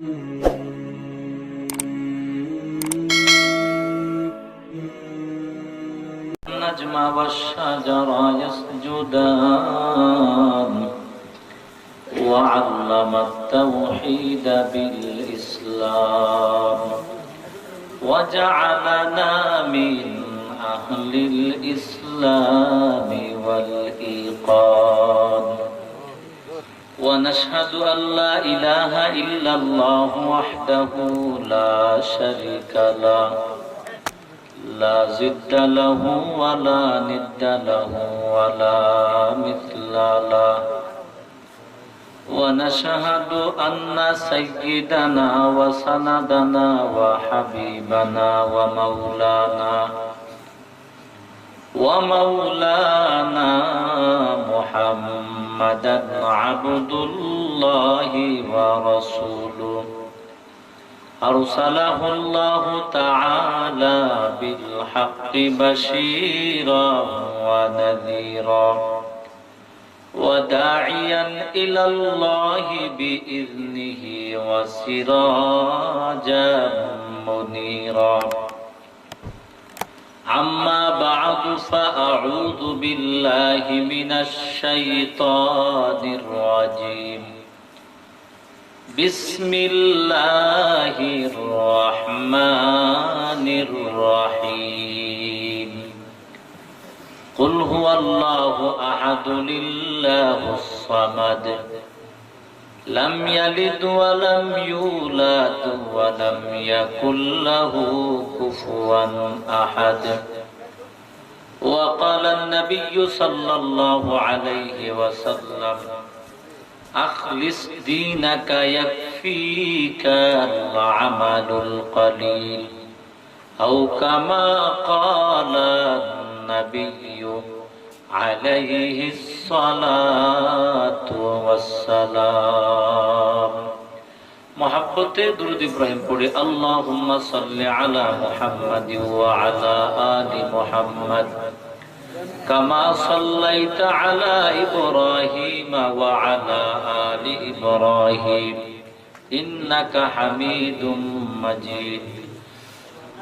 النجم والشجر يسجدان وعلم التوحيد بالإسلام وجعلنا من أهل الإسلام والإيقان ونشهد أن لا إله إلا الله وحده لا شريك له لا ضد له ولا ند له ولا مثل له ونشهد أن سيدنا وسندنا وحبيبنا ومولانا محمدا عبد الله ورسوله أرسله الله تعالى بالحق بشيرا ونذيرا وداعيا إلى الله بإذنه وسراجا منيرا أما بعد فأعوذ بالله من الشيطان الرجيم بسم الله الرحمن الرحيم قل هو الله أحد الله الصمد لم يلد ولم يولد ولم يكن له كفوا أحد وقال النبي صلى الله عليه وسلم أخلص دينك يكفيك العمل القليل أو كما قال النبي عليه الصلاة والسلام محبت درود إبراهيم پڑھے اللهم صل على محمد وعلى آل محمد كما صليت على إبراهيم وعلى آل إبراهيم إنك حميد مجيد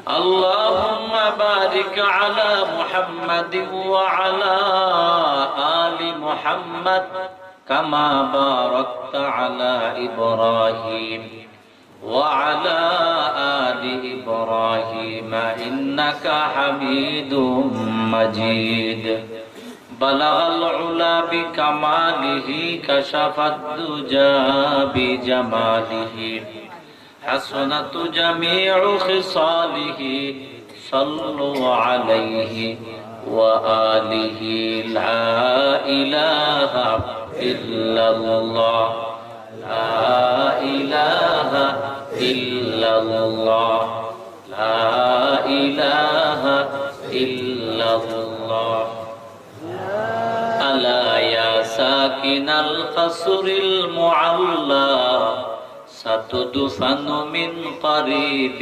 اللهم بارك على محمد وعلى آل محمد كما باركت على إبراهيم وعلى آل إبراهيم إنك حميد مجيد بلغ العلا بكماله كشف الدجى بجماله حسنت جميع خصاله صلوا عليه وآله لا إله إلا الله لا إله إلا الله لا إله إلا الله ألا يا ساكن القصر المعلى ستدفن من قريب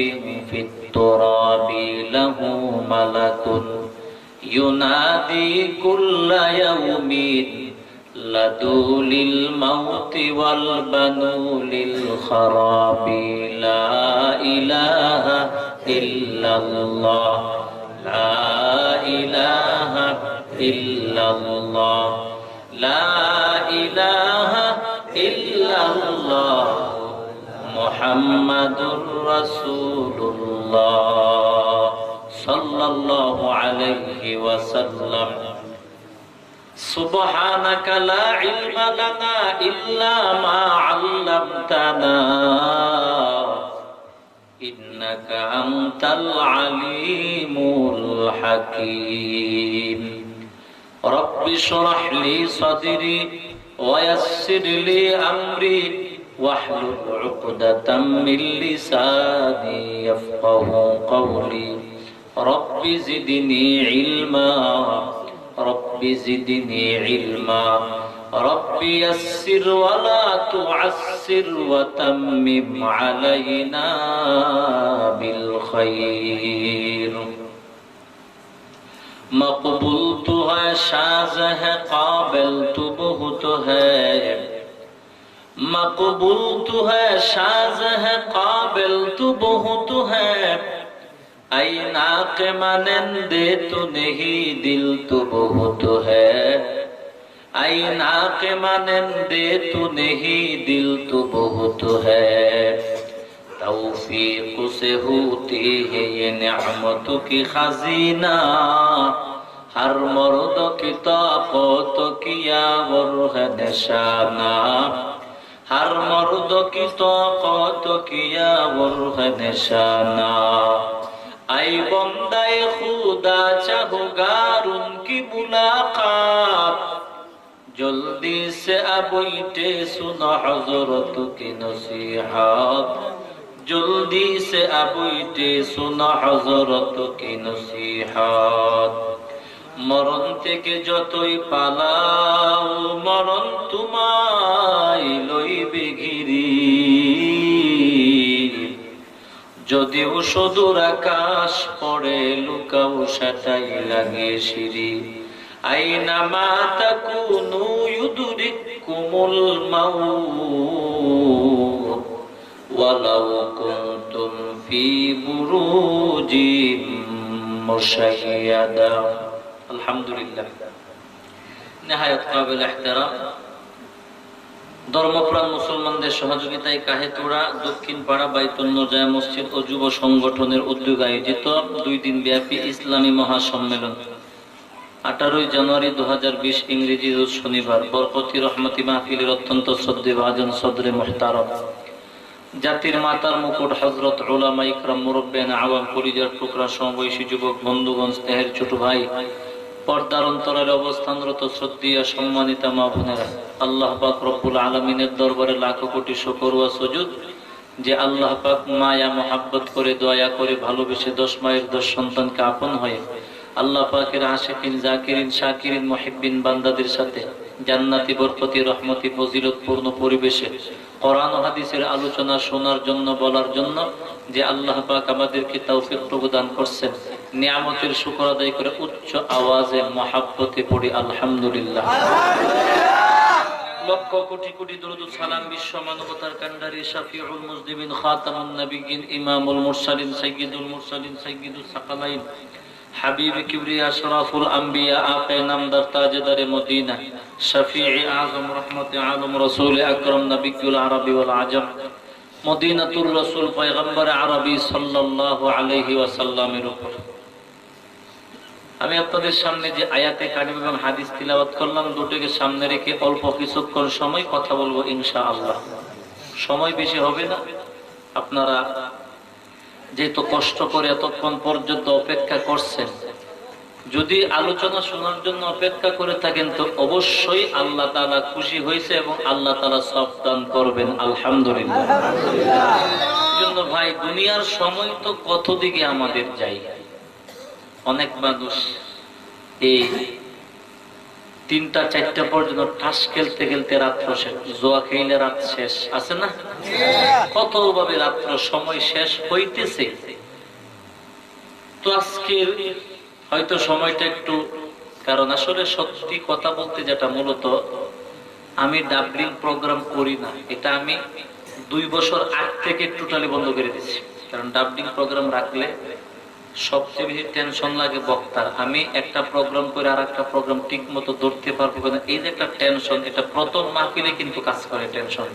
في التراب له ملك ينادي كل يوم لدوا للموت والبنو للخراب لا إله إلا الله لا إله إلا الله لا إله إلا الله محمد رسول الله صلى الله عليه وسلم سبحانك لا علم لنا إلا ما علمتنا إنك أنت العليم الحكيم رب اشرح لي صدري ويسر لي أمري واحلل عقدة من لساني يفقه قولي رب زدني علما رب زدني علما رب يسر ولا تعسر وتمم علينا بالخير مقبول تو ہے شاز ہے قابل تو بہت ہے मकबूल तू है, शाज है, काबिल तू बहुत है। आईना के मानंदे तू नहीं, दिल तू बहुत है। आईना के मानंदे तू नहीं, दिल तू बहुत है। तौफीक से होती है ये नेमतों की खजीना। हर मर्द की ताकत किया और है निशाना। हर मर्द की ताकत किया और है निशाना। आई बंदाए खुदा चाहूगार उनकी मुलाकात। जल्दी से अब इटे सुनो हजरत की नसीहत। जल्दी से अब इटे सुनो हजरत की नसीहत। मरण থেকে যতই পালাও, মরণ তোমায় লইবে ঘিরি। যদিও সুদূর আকাশ পড়ে, লুকাও সেটাই লাগে সিঁড়ি। আইনামা তাকুনু ইউদরিকুমুল মাউত ওয়ালাউ কুনতুম ফি বুরুজিম মুশাইয়াদা। আলহামদুলিল্লাহ। নেহায়েত কাবিল ইহতিরাম ধর্মপ্রাণ মুসলমানদের সহযোগিতায় কাহেতুড়া দক্ষিণ পাড়া বাইতুন নূরজাহ মসজিদ ও যুব সংগঠনের উদ্যোগে আয়োজিত 2 দিন ব্যাপী ইসলামী মহাসম্মেলন 18 জানুয়ারি 2020 ইংরেজি রোজ শনিবার বরকতি রহমতি মাহফিলের অত্যন্ত শ্রদ্ধেয় ভাজন সদরে মুহতারাম জাতির মাতার মুকুট হযরত উলামা ইকরাম মুরব্বিয়ান আওয়াম পরিজার টুকরা সমবয়সী যুবক বন্ধুগণ স্নেহের ছোট ভাই পর্দার অন্তরালে অবস্থানরত শ্রদ্ধেয় সম্মানিতা মা বোনেরা, আল্লাহ পাক রব্বুল আলামিনের দরবারে লাখো কোটি শুকর ওয়া সুজুদ যে আল্লাহ পাক মায়া মোহাব্বত করে দয়া করে ভালোবেসে 10 মায়ের 10 সন্তানকে আপন হয়ে আল্লাহ পাকের আশিকিন জাকিরিন শাকিরিন মুহিব্বিন বান্দাদের সাথে জান্নাতি বরকতি রহমতি ফজিলতপূর্ণ পরিবেশে কোরআন ও হাদিসের আলোচনা শোনার জন্য বলার জন্য যে আল্লাহ পাক আমাদেরকে তৌফিক প্রদান করছেন, নিয়ামতের শুকর আদায় করে উচ্চ আওয়াজে মহাব্বতে পড়ি আলহামদুলিল্লাহ। লক্ষ কোটি কোটি দরুদ ও সালাম বিশ্ব মানবতার কান্ডারি শাফিউল মুজনিবিন খাতামুন নবিয়্যিন ইমামুল মুরসালিন সাইয়্যিদুস সাকালাইন হাবিব কিবরিয়া আশরাফুল আম্বিয়া আকে নামদার তাজদারে মদিনা শফিঈ আযম রহমতে আলম রাসূল আকরাম নবিয়ুল আরবি ওয়াল আজম মদিনাতুর রাসূল পয়গম্বর আরবি সাল্লাল্লাহু আলাইহি ওয়াসাল্লামের উপর আমি আপনাদের সামনে যে আয়াতে কারিমা এবং হাদিস তিলাওয়াত করলাম দুটোকে সামনে রেখে অল্প কিছুক্ষণ সময় কথা বলবো ইনশাআল্লাহ। সময় বেশি হবে না, আপনারা যেহেতু কষ্ট করে এতক্ষণ পর্যন্ত অপেক্ষা করছেন, যদি আলোচনা শোনার জন্য অপেক্ষা করে থাকেন তো অবশ্যই আল্লাহ তাআলা খুশি হয়েছে এবং আল্লাহ তাআলা সওয়াব দান করবেন আলহামদুলিল্লাহ। জন্য ভাই দুনিয়ার সময় তো কত দিকে আমাদের যাই, অনেক মানুষ এই 3টা 4টা পর্যন্ত টাস খেলতে খেলতে রাত্র শেষ, জোয়া খেলে রাত শেষ আছে না, কত ভাবে রাত্র সময় শেষ হইতেছে। তো আজকের হয়তো সময়টা একটু, কারণ আসলে সত্যি কথা বলতে যেটা মূলত আমি ডাবলিং প্রোগ্রাম করি না, এটা আমি 2 বছর আগ থেকে টোটালি বন্ধ করে দিয়েছি। কারণ ডাবলিং প্রোগ্রাম রাখলে সবচেয়ে বেশি টেনশন লাগে বক্তার। আমি একটা প্রোগ্রাম করে আর একটা প্রোগ্রাম ঠিক মতো ধরতে পারবো কিনা, এই যে একটা টেনশন, এটা প্রথম মাহফিলে কিন্তু কাজ করে টেনশন।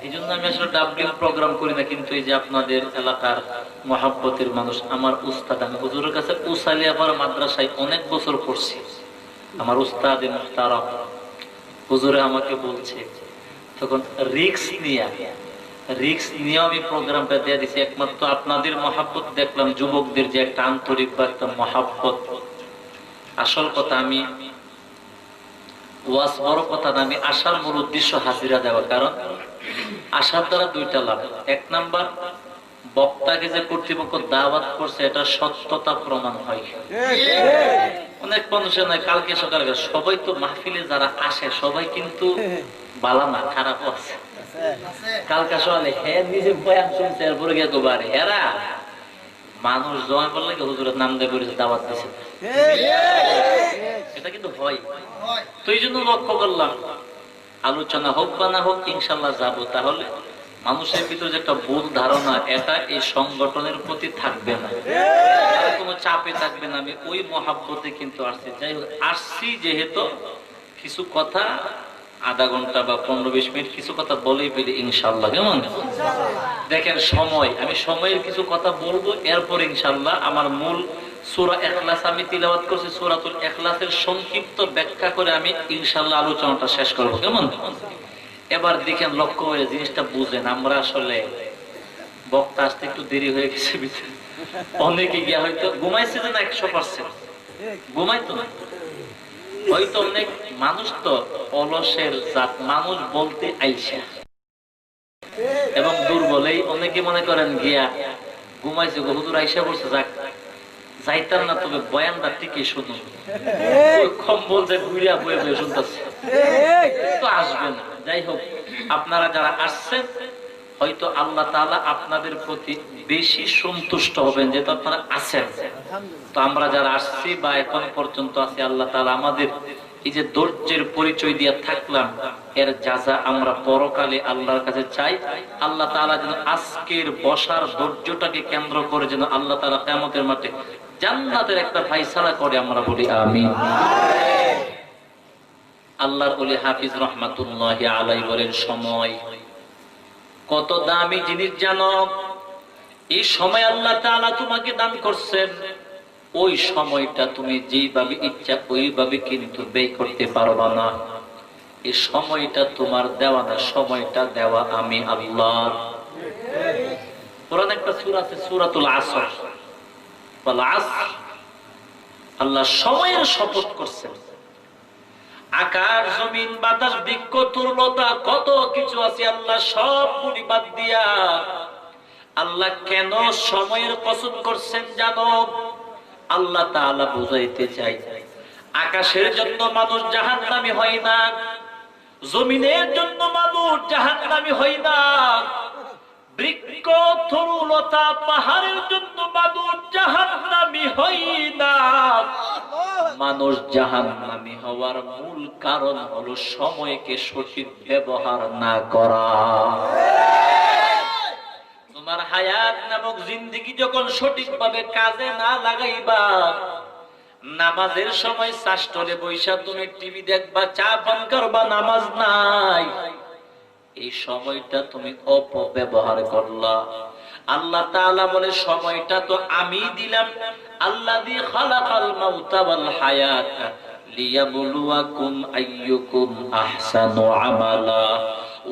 এই জন্য আমি আসলে ডাবলিং প্রোগ্রাম করি না। কিন্তু এই যে আপনাদের এলাকার মহাব্বতের মানুষ, আমার উস্তাদ, আমি হুজুরের কাছে উসালিয়াপার মাদ্রাসায় অনেক বছর পড়ছি, আমার উস্তাদ মুহতারাম হুজুরে আমাকে বলছে, তখন রিস্ক নিয়ে আমি প্রোগ্রামটা দিয়ে দিচ্ছি। একমাত্র আপনাদের মহাব্বত দেখলাম, যুবকদের যে একটা আন্তরিক বা একটা মহাব্বত। আসল কথা আমি ওয়াজ বড় কথা না, আমি আসার মূল উদ্দেশ্য হাজিরা দেওয়া। কারণ আসার দ্বারা 2টা লাভ। 1 নাম্বার, বক্তাকে যে কর্তৃপক্ষ দাওয়াত করছে এটা সত্যতা প্রমাণ হয়। অনেক মানুষের নয়, কালকে সকালে সবাই তো মাহফিলে যারা আসে সবাই কিন্তু বালা না, খারাপও আছে। কালকা সকালে হ্যাঁ নিজে বয়ান শুনছে, এরপরে গিয়ে গোবারে এরা মানুষ জমা পড়লে হুজুরের নাম দিয়ে করেছে, দাওয়াত দিছে, এটা কিন্তু হয়। তো এই জন্য লক্ষ্য করলাম আলোচনা হোক বা না হোক ইনশাল্লাহ যাব। তাহলে মানুষের ভিতরে যে একটা ভুল ধারণা, এটা এই সংগঠনের প্রতি থাকবে না, কোনো চাপে থাকবে না। আমি ওই মহাব্বতে কিন্তু আসছি। যাই হোক, আসছি যেহেতু কিছু কথা আধা ঘন্টা বা 15-20 মিনিট কিছু কথা বলেই ফেলি ইনশাল্লাহ। কেমন দেখেন সময়, আমি সময়ের কিছু কথা বলবো, এরপর ইনশাল্লাহ আমার মূল সূরা ইখলাস আমি তিলাওয়াত করছি, সূরাতুল ইখলাসের সংক্ষিপ্ত ব্যাখ্যা করে আমি ইনশাল্লাহ আলোচনাটা শেষ করব। কেমন এবার দেখেন, লক্ষ্য হয়ে জিনিসটা বুঝেন। আমরা আসলে বক্তা আসতে একটু দেরি হয়ে গেছে, অনেকে গিয়া হয়তো ঘুমাইছে না 100%, ঘুমাইতো না হয়তো। অনেক মানুষ তো অলসের জাত, মানুষ বলতে আইসা এবং দুর্বলেই অনেকে মনে করেন গিয়া ঘুমাইছে, হুজুর আইসা বলছে যাক যাইতাম না, তবে বয়ানটা ঠিকই শুনুন। কম্বল যে ঘুরিয়া বয়ে বয়ে শুনতেছে তো আসবে না। যাই হোক, আপনারা যারা আসছেন হয়তো আল্লাহ তাআলা আপনাদের প্রতি বেশি সন্তুষ্ট হবেন, যেহেতু আপনারা আছেন। তো আমরা যারা আসছি বা এখন পর্যন্ত আছি, আল্লাহ তাআলা আমাদের এই যে ধৈর্যের পরিচয় দিয়ে থাকলাম, এর যাজা আমরা পরকালে আল্লাহর কাছে চাই। আল্লাহ তাআলা যেন আজকের বসার ধৈর্যটাকে কেন্দ্র করে যেন আল্লাহ তাআলা কিয়ামতের মাঠে জান্নাতের একটা ফায়সালা করে, আমরা বলি আমিন। আল্লাহর ওলি হাফিজ রহমাতুল্লাহি আলাইহি বলেন, সময় কত দামি জিনিস জানো? এই সময় আল্লাহ তাআলা তোমাকে দান করছেন, ওই সময়টা তুমি যেভাবে ইচ্ছা ওইভাবে কিন্তু ব্যয় করতে পারবা না। এই সময়টা তোমার দেওয়া না, সময়টা দেওয়া আমি আল্লাহ। কোরআনে একটা সূরা আছে, সূরাতুল আসর। ওয়াল আসর, আল্লাহ সময়ের শপথ করছেন। আকাশ জমিন বাতাস বৃক্ষ তরুলতা কত কিছু আছে, আল্লাহ সবগুলি বাদ দিয়া আল্লাহ কেন সময়ের কসম করছেন জানো? আল্লাহ তাআলা বুঝাইতে চাই, আকাশের জন্য মানুষ জাহান্নামী হয় না, জমিনের জন্য মানুষ জাহান্নামী হয় না, বৃক্ষ তরুলতা পাহাড়ের জন্য মানুষ জাহান্নামী হয় না। মানুষ জাহান্নামী হওয়ার মূল কারণ হলো সময়কে সঠিক ব্যবহার না করা। তোমার হায়াত নামক জিন্দেগি যখন সঠিকভাবে কাজে না লাগাইবা, নামাজের সময় সাষ্টলে বৈশা তুমি টিভি দেখবা, চা পান করবা, নামাজ নাই, এই সময়টা তুমি অপব্যবহার করলা। আল্লাহ তাআলা বলে, সময়টা তো আমি দিলাম। আল্লাযী খালাকাল মাউতা ওয়াল হায়াতা লিয়াবলুয়াকুম আইয়ুকুম আহসানু আমালা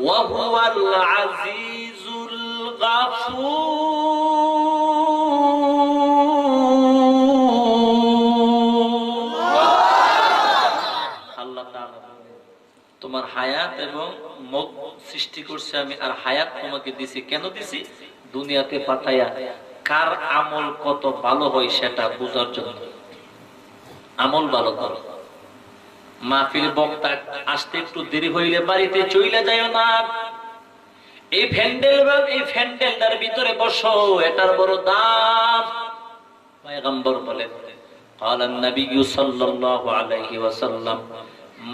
ওয়া হুয়াল আজিজুল গাফুর। আল্লাহ তাআলা তোমার হায়াত এবং মৌত সৃষ্টি করছে আমি, আর হায়াত তোমাকে দিছি। কেন দিছি? দুনিয়াতে পাঠাইয়া কার আমল কত ভালো হয় সেটা বোঝার জন্য। আমল ভালো করো। মাহফিল বক্তা আসতে একটু দেরি হইলে বাড়িতে চইলা যায় না। এই ফ্যান্ডেলটার ভিতরে বসো, এটার বড় দাম। পয়গম্বর বলেন, قال النبي صلى الله عليه وسلم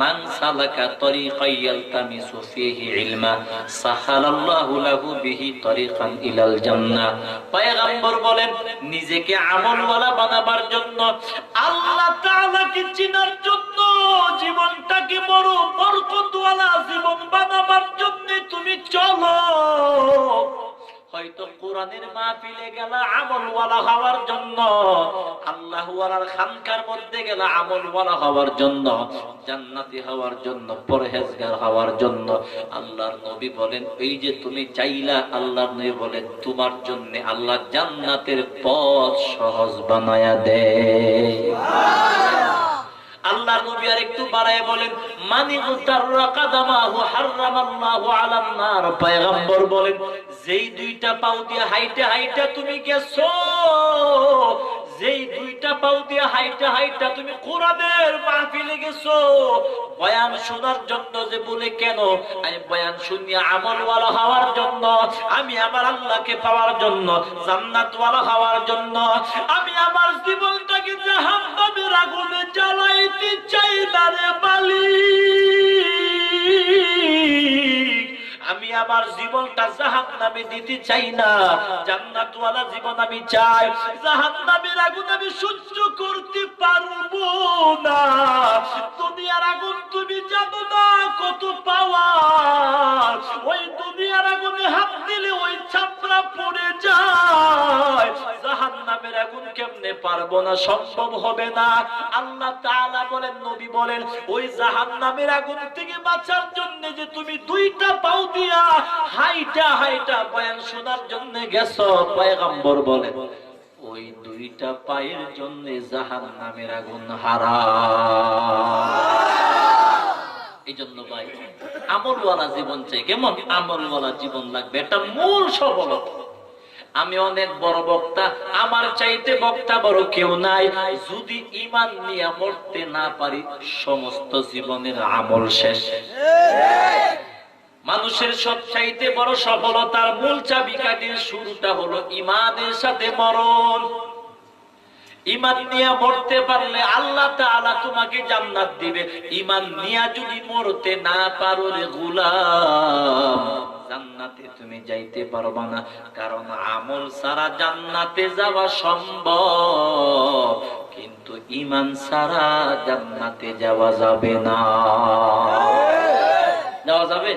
من سلك طريقا يلتمس فيه علما سهل الله له به طريقا الى الجنه। পয়গম্বর বলেন, নিজেকে আমলওয়ালা বানাবার জন্য, আল্লাহ তাআলাকে চিনার জন্য, জীবনটাকে বড় বরকতওয়ালা জীবন বানাবার জন্য তুমি চলো। হয়তো কোরআনের মাহফিলে গেলা আমলওয়ালা হওয়ার জন্য, আল্লাহওয়ালার খানকার মধ্যে গেলা আমলওয়ালা হওয়ার জন্য, জান্নাতি হওয়ার জন্য, পরহেজগার হওয়ার জন্য। আল্লাহর নবী বলেন, এই যে তুমি চাইলা, আল্লাহর নবী বলেন তোমার জন্য আল্লাহ জান্নাতের পথ সহজ বানায়া দেয়। আল্লাহর নবী আর একটু বাড়ায় বলেন, মানি উতাররা কাদামাহু হারামাল্লাহু আলান নার। পয়গম্বর বলেন, যেই দুইটা পাও দিয়ে হাইটা হাইটা তুমি গেছো, যেই দুইটা পাও দিয়ে হাইটা হাইটা তুমি কোরআনের মাহফিলে গেছো, বয়ান শোনার জন্য, যে বলে কেন? আমি বয়ান শুনিয়া আমলওয়ালা হওয়ার জন্য, আমি আমার আল্লাহকে পাওয়ার জন্য, জান্নাতওয়ালা হওয়ার জন্য। আমি আমার জীবনটাকে জাহান্নামের আগুনে জ্বালাইতে চাই না রে মালিক। আমি আমার জীবনটা জাহান্নামে দিতে চাই না, জান্নাতওয়ালা জীবন আমি চাই। জাহান্নামের আগুন আমি সহ্য করতে পারবো না। দুনিয়ার আগুন তুমি জানো না কত পাওয়ার, ওই দুনিয়ার আগুনে হাত দিলে ওই চামড়া পড়ে যায়। জাহান্নামের আগুন কেমনে পারবো না, সম্ভব হবে না। আল্লাহ তাআলা বলেন, নবী বলেন, ওই জাহান্নামের আগুন থেকে বাঁচার জন্য যে তুমি দুইটা পাও দিয়া হাইটা হাইটা বয়ান শোনার জন্য গেছো, পয়গম্বর বলেন ওই দুইটা পায়ের জন্য জাহান্নামের আগুন হারাম। এই জন্য ভাই আমলওয়ালা জীবন চাই। কেমন আমলওয়ালা জীবন লাগবে, এটা মূল সফলতা। আমি অনেক বড় বক্তা, আমার চাইতে বক্তা বড় কেউ নাই। যদি ঈমান নিয়ে মরতে না পারি, সমস্ত জীবনের আমল শেষ। মানুষের সব চাইতে বড় সফলতার মূল চাবিকাঠির শুরুটা হলো ঈমানের সাথে মরণ। ঈমান নিয়ে মরতে পারলে আল্লাহ তাআলা তোমাকে জান্নাত দিবে। ঈমান নিয়ে যদি মরতে না পারো রে গোলাম, জান্নাতে তুমি যাইতে পারবা না। কারণ আমল ছাড়া জান্নাতে যাওয়া সম্ভব, কিন্তু ঈমান ছাড়া জান্নাতে যাওয়া যাবে না। যাওয়া যাবে?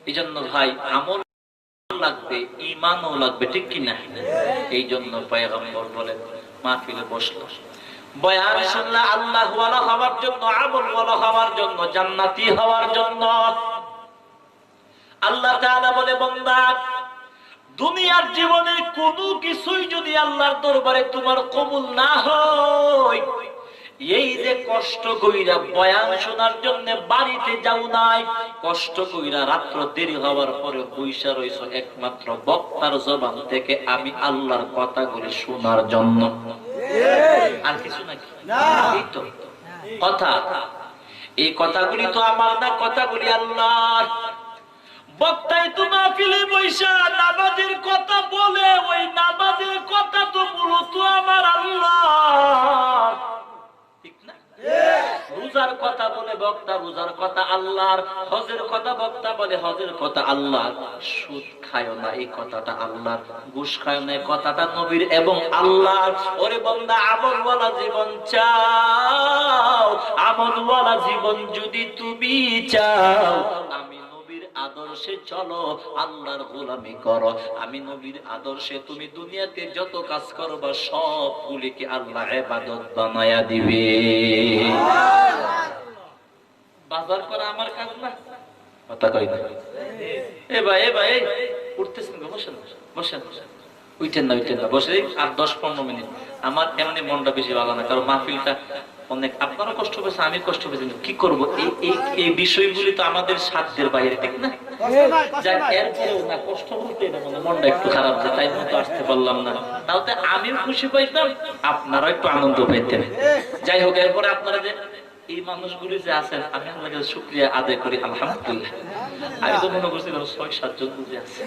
এই জন্য ভাই আমল লাগবে, ঈমানও লাগবে, ঠিক কি না? এই জন্য পয়গম্বর বলেন, মাহফিলে বসলো, বয়ান শুনলে আল্লাহ ওয়ালা হওয়ার জন্য, আমল ওয়ালা হওয়ার জন্য, জান্নাতি হওয়ার জন্য। আল্লাহ তাআলা বলে, বান্দা দুনিয়ার জীবনে কোনো কিছুই যদি আল্লাহর দরবারে তোমার কবুল না হয়, এই যে কষ্ট কইরা বয়ান শোনার জন্য বাড়িতে যাও নাই, কষ্ট কইরা রাত্র দেরি হওয়ার পরে বইসা রইছো একমাত্র বক্তার জবান থেকে আমি আল্লাহর কথাগুলি শোনার জন্য, আর কিছু নাকি? এই তো কথা, এই কথাগুলি তো আমার না, কথাগুলি আল্লাহর। বক্তাই তো মাহফিলে বইসা নামাজের কথা বলে, ওই নামাজের কথা তো মূলত আমার আল্লাহ, ঠিক না? রোজার কথা বলে বক্তা, রোজার কথা আল্লাহর। হজের কথা বক্তা বলে, হজের কথা আল্লাহর। সুদ খায় না, এই কথাটা আল্লাহর। ঘুষ খায় না, এই কথাটা নবীর এবং আল্লাহর। ওরে বান্দা, আমলওয়ালা জীবন চাও, আমলওয়ালা জীবন যদি তুমি চাও, আমি আদর্শে চলো, আল্লাহর গোলামি করো। আমি নবীর আদর্শে তুমি দুনিয়াতে যত কাজ করবা সবগুলিকে আল্লাহ ইবাদত বানায়া দিবে। বাজার করা আমার কাজ না, কথা কই না? এ ভাই উঠতেছেন, বসেন বসেন, উঠেন না বসে আর 10-15 মিনিট। আমার এমনি মনটা বেশি ভালো না, কারণ মাহফিলটা অনেক আপনারা কষ্ট পেয়েছে, আমি কষ্ট পেয়েছি, কি করবো? এই বিষয়গুলি তো আমাদের সাধ্যের বাইরে, ঠিক না? এরপরেও না কষ্ট বলতে মনটা একটু খারাপ, যে তাই মতো আসতে পারলাম না। তাহলে আমিও খুশি পাইতাম, আপনারাও একটু আনন্দ পাইতেন। যাই হোক, এরপরে আপনারা যে এই মানুষগুলি যে আছেন, আমি আপনাকে শুকরিয়া আদায় করি, আলহামদুলিল্লাহ। আমি তো মনে করছিলাম 6-7 জন বুঝে আছে,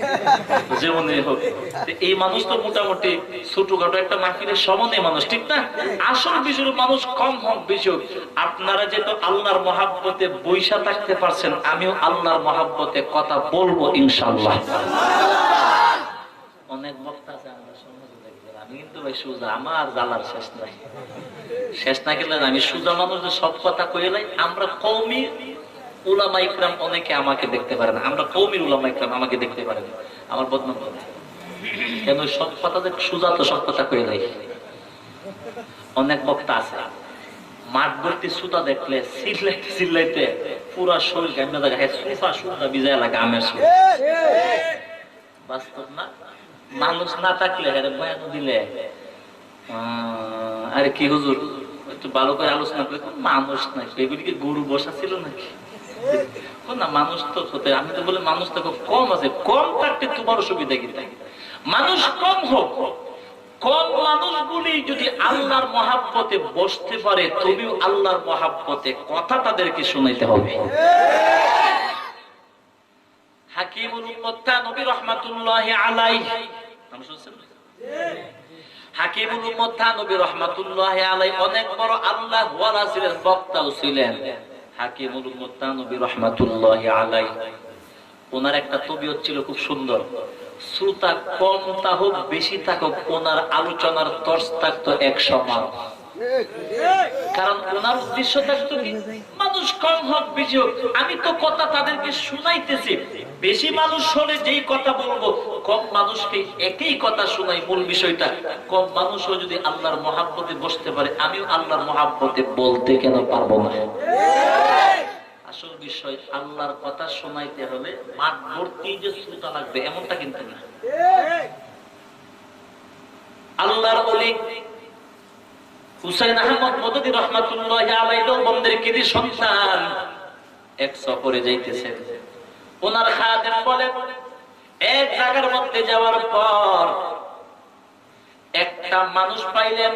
যেমনই হোক। এই মানুষ তো মোটামুটি ছোটখাটো একটা মাহফিলের সমানে মানুষ, ঠিক না? আসল বিষয়ের মানুষ কম হোক বেশি হোক, আপনারা যেহেতু আল্লাহর মহাব্বতে বৈশা থাকতে পারছেন, আমিও আল্লাহর মহাব্বতে কথা বলবো ইনশাআল্লাহ। অনেক বক্তা আছে আমরা সমাজে দেখবেন, আমি কিন্তু ভাই সুজা, আমার জ্বালার শেষ না গেলে আমি সুজা মানুষ, সব কথা কইলে নাই। আমরা কওমি উলামা ইকরাম অনেকে আমাকে দেখতে পারে না, আমরা কওমির উলামা ইকরাম আমাকে দেখতে পারে না, আমার বদনাম করে। কেন? সব কথা যে সুজা তো সব কথা কইলে নাই। অনেক বক্তা আছে মাঠ ভর্তি সুতা দেখলে চিল্লাইতে পুরা শরীর গামে দেখা, সুফা সুতা বিজয় লাগে আমের সুর। বাস্তব না? মানুষ না থাকলে আরে বয়ান দিলে আরে কি হুজুর একটু ভালো করে আলোচনা করে, মানুষ নাই, এগুলি কি গরু বসা ছিল নাকি? না, মানুষ তো হতে, আমি তো বলে মানুষ তো কম আছে, কম থাকতে তোমার সুবিধা কি? মানুষ কম হোক, কম মানুষগুলি যদি আল্লাহর মহাব্বতে বসতে পারে, তুমিও আল্লাহর মহাব্বতে কথা তাদেরকে শোনাইতে হবে। হাকিমুল উম্মাহ নবী রাহমাতুল্লাহি আলাইহি, নাম শুনছেন? হাকিমুল উম্মাহ নবী রাহমাতুল্লাহি আলাইহি অনেক বড় আল্লাহ ওয়ালা ছিলেন, বক্তাও ছিলেন। হাকিমুল উম্মত তানবী রাহমাতুল্লাহি আলাইহি, ওনার একটা তবিয়ত ছিল খুব সুন্দর। শ্রোতা কম থাকুক বেশি থাকুক, ওনার আলোচনার তর্স থাকতো এক সমান। কারণ ওনার উদ্দেশ্য থাকতো কি, মানুষ কম হোক বেশি হোক, আমি তো কথা তাদেরকে শুনাইতেছি। বেশি মানুষ হলে যেই কথা বলবো, কম মানুষকে একই কথা শুনাই। মূল বিষয়টা, কম মানুষও যদি আল্লাহর মহাব্বতে বসতে পারে, আমিও আল্লাহর মহাব্বতে বলতে কেন পারবো না? আসল বিষয়, আল্লাহর কথা শোনাইতে হলে মাঠ ভর্তি যে শ্রোতা লাগবে এমনটা কিন্তু না। আল্লাহর ওলি হুসাইন আহমদ মদনী রাহমাতুল্লাহি আলাইহি বন্দের কৃতি সন্তান এক সফরে যাইতেছেন। ওনার খাদেম বলেন, এক জায়গার মধ্যে যাওয়ার পর একটা মানুষ পাইলেন,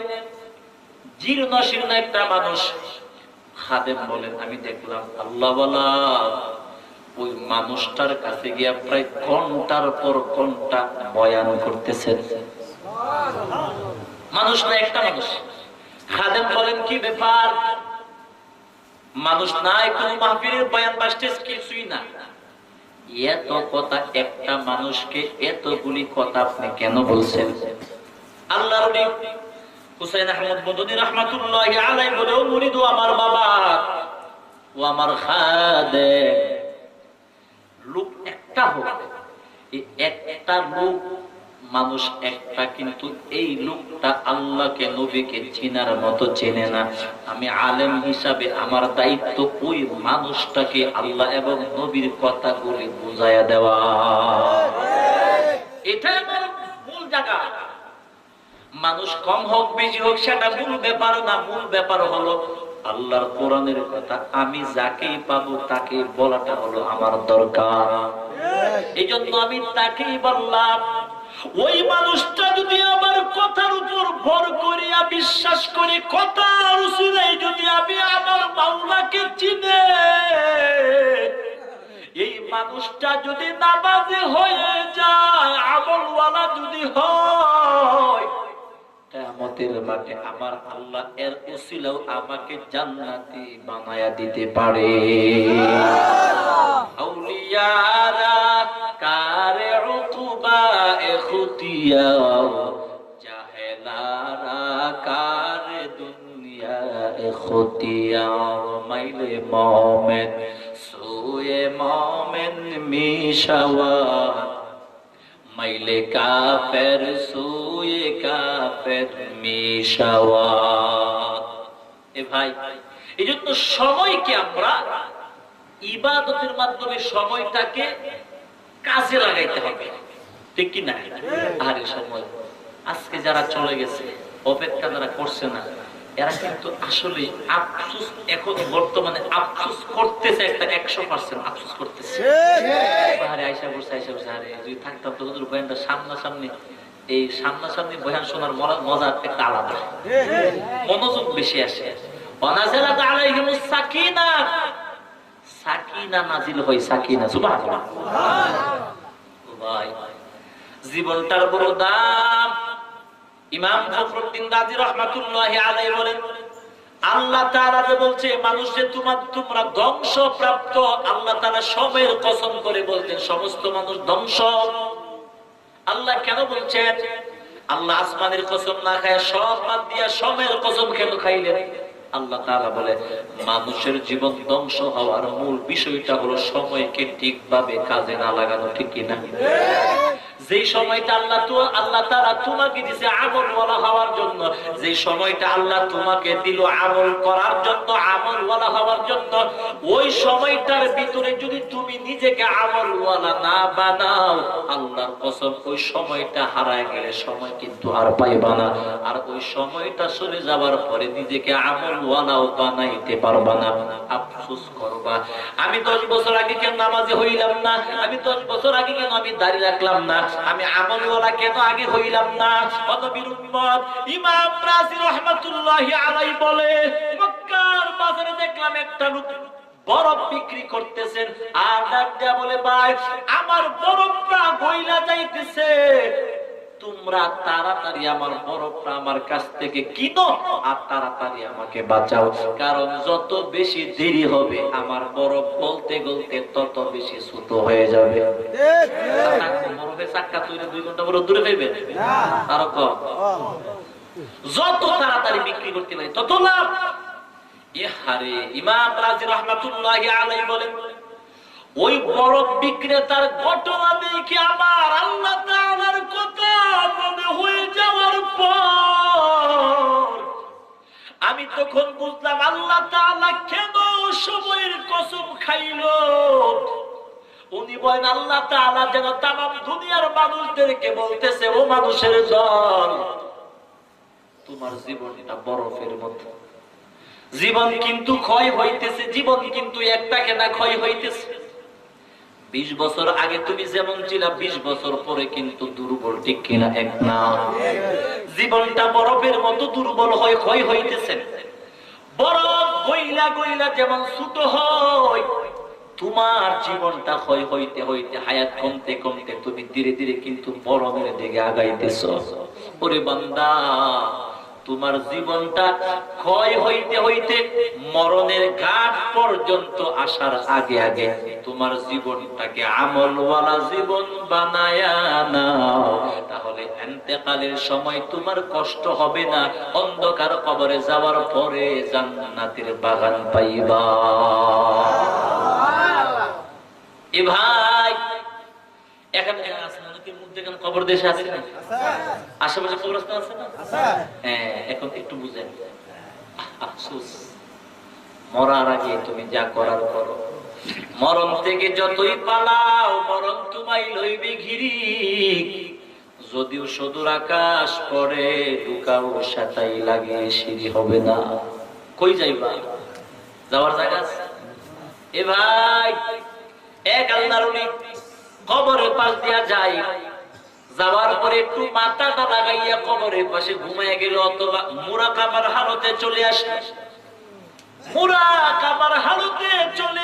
জীর্ণ শীর্ণ একটা মানুষ। খাদেম বলেন, আমি দেখলাম আল্লাহওয়ালা ওই মানুষটার কাছে গিয়া প্রায় ঘন্টার পর ঘন্টা বয়ান করতেছেন। মানুষ না, একটা মানুষ। খাদেম বলেন, কি ব্যাপার? মানুষ নাই, কোন মাহফিলের বয়ান বাসতেছে কিছুই না। এত কথা একটা মানুষকে এতগুলি কথা আপনি কেন বলছেন? আল্লাহর ওলি হুসাইন আহমদ মদনী রাহমাতুল্লাহি আলাইহি বলে, ও মুরিদ, ও আমার বাবা, ও আমার খাদেম, লোক একটা হোক, একটা লোক মানুষ একটা, কিন্তু এই লোকটা আল্লাহকে নবীকে চিনার মতো চেনে না। আমি আলেম হিসাবে আমার দায়িত্ব ওই মানুষটাকে আল্লাহ এবং নবীর কথাগুলি বুঝাইয়া দেওয়া। এটা আমার মূল জায়গা। মানুষ কম হোক বেশি হোক সেটা মূল ব্যাপার না। মূল ব্যাপার হলো আল্লাহর কোরআনের কথা আমি যাকেই পাবো তাকে বলাটা হলো আমার দরকার। এই জন্য আমি তাকেই বললাম। ওই মানুষটা যদি আমার কথার উপর ভর করিয়া বিশ্বাস করি, কথার উসিলায় যদি আমি আমার মাওলাকে চিনে, এই মানুষটা যদি নামাজি হয়ে যায়, আমলওয়ালা যদি হয়, কিয়ামতের মাঠে আমার আল্লাহ এর উসিলাও আমাকে জান্নাতি বানায়া দিতে পারে। আউলিয়ারা কারে উকুবা এ খুতিয়া, জাহেলারা কারে দুনিয়া এ খুতিয়া। মাইলে মোমেন সুয়ে মোমেন মিশাওয়াত, মাইলে কাফের সুয়ে কাফের মিশাওয়াত। এ ভাই, এই জন্য সময়কে আমরা ইবাদতের মাধ্যমে সময়টাকে কাজে লাগাইতে হবে, ঠিক কি না? আর এই সময় আজকে যারা চলে গেছে, অপেক্ষা যারা করছে না, এরা কিন্তু আসলে আফসোস, এখন বর্তমানে আফসোস করতেছে, একটা 100% আফসোস করতেছে। আরে আয়সা বসে আরে যদি থাকতাম তো তোদের বয়ানটা সামনাসামনি, এই সামনাসামনি বয়ান শোনার মজা একটা আলাদা, মনোযোগ বেশি আসে। ওয়ানাজালাত আলাইহিমুস সাকিনা, সাকিনা নাজিল হয়, সাকিনা। সুবহানাল্লাহ। ভাই, জীবনটার বড় দাম। ইমাম ফখরুদ্দিন রাজি রাহমাতুল্লাহি আলাইহি বলেন, আল্লাহ তাআলা যে বলছে মানুষে তোমরা ধ্বংসপ্রাপ্ত, আল্লাহ তাআলা সময়ের কসম করে বলতেন সমস্ত মানুষ ধ্বংস। আল্লাহ কেন বলছেন? আল্লাহ আসমানের কসম না খায় সব বাদ দিয়া সময়ের কসম কেন খাইলেন? আল্লাহ তাআলা বলে মানুষের জীবন ধ্বংস হওয়ার মূল বিষয়টা হলো সময়কে ঠিকভাবে কাজে না লাগানো, ঠিক কিনা? যেই সময়টা আল্লাহ তাআলা তোমাকে দিয়েছে আমলওয়ালা হওয়ার জন্য, যেই সময়টা আল্লাহ তোমাকে দিল আমল করার জন্য, আমলওয়ালা হওয়ার জন্য, ওই সময়টার ভিতরে যদি তুমি নিজেকে আমলওয়ালা না বানাও, আল্লাহর কসম ওই সময়টা হারায় গেলে সময় কিন্তু আর পাইবা না। আর ওই সময়টা চলে যাওয়ার পরে নিজেকে আমলওয়ালাও বানাইতে পারবা না, আফসোস করবা। আমি 10 বছর আগে কেন নামাজি হইলাম না? আমি 10 বছর আগে কেন আমি দাঁড়িয়ে রাখলাম না? আমি আমলওয়ালা কেন আগে হইলাম না? নবীর উম্মত ইমাম রাজি রাহমাতুল্লাহি আলাইহি বলে, মক্কার বাজারে দেখলাম একটা লোক বরফ বিক্রি করতেছেন, আর ডাক দেয়া বলে, ভাই আমার বরফটা গইলা যাইতেছে, তোমরা তাড়াতাড়ি আমার বরফটা আমার কাছ থেকে কিনো আর তাড়াতাড়ি আমাকে বাঁচাও, কারণ যত বেশি দেরি হবে আমার বরফ গলতে গলতে তত বেশি ছোট হয়ে যাবে। বরফের চাক্কা তৈরি 2 ঘন্টা বরফ দূরে পাইবে আরো কম। যত তাড়াতাড়ি বিক্রি করতে পারি তত লাভ। ইহারে ইমাম রাজি রাহমাতুল্লাহি আলাইহি বলেন, ওই বরফ বিক্রেতার ঘটনা দেখে আমার আল্লাহ তাআলার কথা মনে হয়ে যাওয়ার পর আমি তখন বুঝলাম আল্লাহ তাআলা কেন সময়ের কসম খাইলো। উনি বলেন আল্লাহ তাআলা যেন তামাম দুনিয়ার মানুষদেরকে বলতেছে, ও মানুষের দল, তোমার জীবনটা বরফের মতো। জীবন কিন্তু ক্ষয় হইতেছে, জীবন কিন্তু একটাকে না ক্ষয় হইতেছে। 20 বছর আগে তুমি যেমন ছিল 20 বছর পরে কিন্তু দুর্বল, ঠিক কিনা? এক না? জীবনটা বরফের মতো দুর্বল হয়, ক্ষয় হইতেছে। বরফ গইলা গইলা যেমন ছোট হয়, তোমার জীবনটা ক্ষয় হইতে হইতে হায়াত কমতে কমতে তুমি ধীরে ধীরে কিন্তু মরণের দিকে আগাইতেছ। ওরে বান্দা, তোমার জীবনটা ক্ষয় হইতে হইতে মরণের ঘাট পর্যন্ত আসার আগে আগে তোমার জীবনটাকে আমলওয়ালা জীবন বানায়া নাও, তাহলে ইন্তেকালের সময় তোমার কষ্ট হবে না, অন্ধকার কবরে যাওয়ার পরে জান্নাতের বাগান পাইবা। এ ভাই, এখানে অনেকের মধ্যে কবর দেশে আছে না? আশেপাশে কবরস্থান আছে না? হ্যাঁ, এখন একটু বুঝেন। আফসোস, মরার আগে তুমি যা করার করো। মরণ থেকে যতই পালাও, মরণ তোমায় লইবে ঘিরি। যদিও সদূর আকাশ পরে ঢুকাও সাতাই লাগে, সিঁড়ি হবে না। কই যাইবা? যাওয়ার জায়গা আছে? এ ভাই, এক আল্লাহর ওলি কবরের পাশ দিয়া যায়, যাওয়ার পরে একটু মাথাটা লাগাইয়া কবরের পাশে ঘুমায় গেল, অথবা মুরাকাবার হালতে চলে আসে। মুরাকাবার হালতে চলে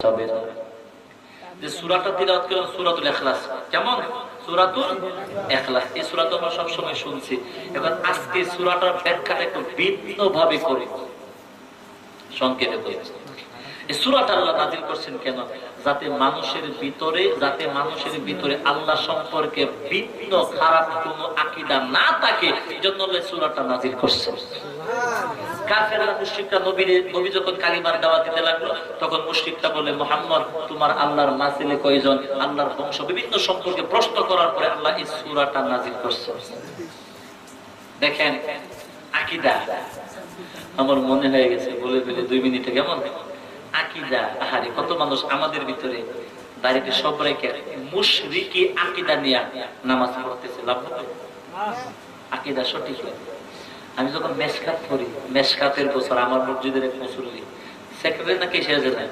হবে না। যে সূরাটা তিলাওয়াত করলাম সূরাতুল ইখলাস, কেমন? সূরাতুল ইখলাস, এই সূরা তো আমরা সব সময় শুনছি। এখন আজকে সূরাটার ব্যাখ্যাটা একটু ভিন্নভাবে করি, সংক্ষেপে করি। এই সূরাটা আল্লাহ নাযিল করেছেন কেন? যাতে মানুষের ভিতরে আল্লাহ সম্পর্কে ভিন্ন খারাপ কোনো আকীদা না থাকে, এজন্য আল্লাহ সূরাটা নাযিল করেছেন। কাফেররা মুশরিকরা নবী যখন কালিমার দাওয়াত দিতে লাগলো, তখন মুশরিকরা বলে, মুহাম্মদ তোমার আল্লাহর মা ছেলে কয়জন, আল্লাহর বংশ বিভিন্ন সম্পর্কে প্রশ্ন করার পরে আল্লাহ এই সূরাটা নাযিল করেছেন। দেখেন আকীদা আমার মনে হয়ে গেছে বলে ফেলে 2 মিনিটে, কেমন আকীদা। আহারে কত মানুষ আমাদের ভিতরে দাঁড়িয়ে সব রেখে মুশরিকি আকীদা নিয়ে নামাজ পড়তেছে, লাভ হবে? আকীদা সঠিক হয়। আমি যখন মেশকাত পড়ি, মেশকাতের বছর আমার মসজিদের এক মুসল্লি সেক্রেটারি নাকি এসে যায়,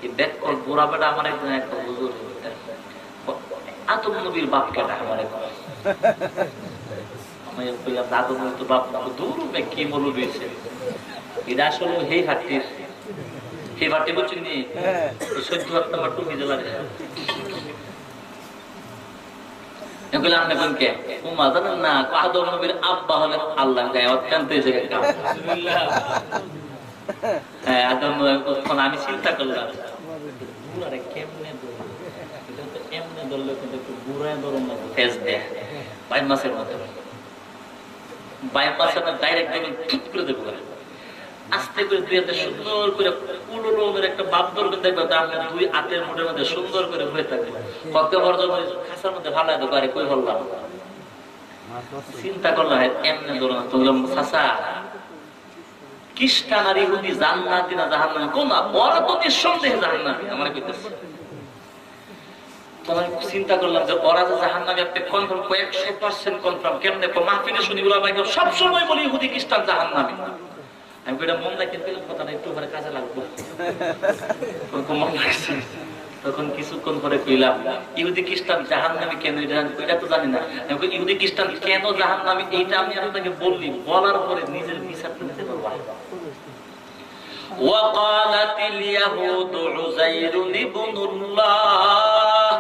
এই ব্যাক কল বুড়া বেটা আমার একদিন একটা হুজুর আদম নবীর বাপ কেটা আমার একদিন আমি বললাম আদম নবীর তো বাপ না, দূর কি মৌলবী হয়েছে এটা আসলে হেই হাট্টির হে বাটে বলছেন নি 14 নম্বর টুপি জেলা এগুলো আপনি কোন কে উম্মা জানেন না আদম নবীর আব্বা হলেন আল্লাহ গায়ত কানতে এসে গেল। হ্যাঁ আদম তখন আমি চিন্তা করলাম বুড়ারে কেমনে ধরবো, এটা তো এমনে ধরলে কিন্তু একটু বুড়ায় ধরুন না, ফেস দেয় বাইমাসের মতো, বাইমাসের ডাইরেক্ট দেখবেন ঠিক করে দেবো, আস্তে করে 2 হাতে সুন্দর করে কুলোর একটা বাপ ধরবেন, দেখবেন আপনার 2 হাতের মুঠের মধ্যে সুন্দর করে হয়ে থাকবে, কত বর্জন খাঁচার মধ্যে ভালো হতো পারে কই বললাম। চিন্তা করলাম এমনি ধরুন বললাম চাচা খ্রিস্টান আর ইহুদি জান্নাতি না জাহান্নামী কোন, ওরা তো নিঃসন্দেহে জাহান্নামী আমার কইতেছে। চিন্তা করলাম যে ওরা যে জাহান্নামী আপনি কনফার্ম 100% কনফার্ম, কেমনে মাহফিলে শুনি বলা ভাই সব সময় বলি ইহুদি খ্রিস্টান জাহান্নামী। আমি এটা মন রাখতে পেলাম কথাটা একটু পরে কাজে লাগবে, মন লাগছে। তখন কিছুক্ষণ পরে কইলাম ইহুদি খ্রিস্টান জাহান্নামী কেন এটা তো জানি না, ইহুদি খ্রিস্টান কেন জাহান্নামী এইটা আমি আপনাকে বললি, বলার পরে নিজের বিচারটা নিতে পারবো। وقالت اليهود عزير ابن الله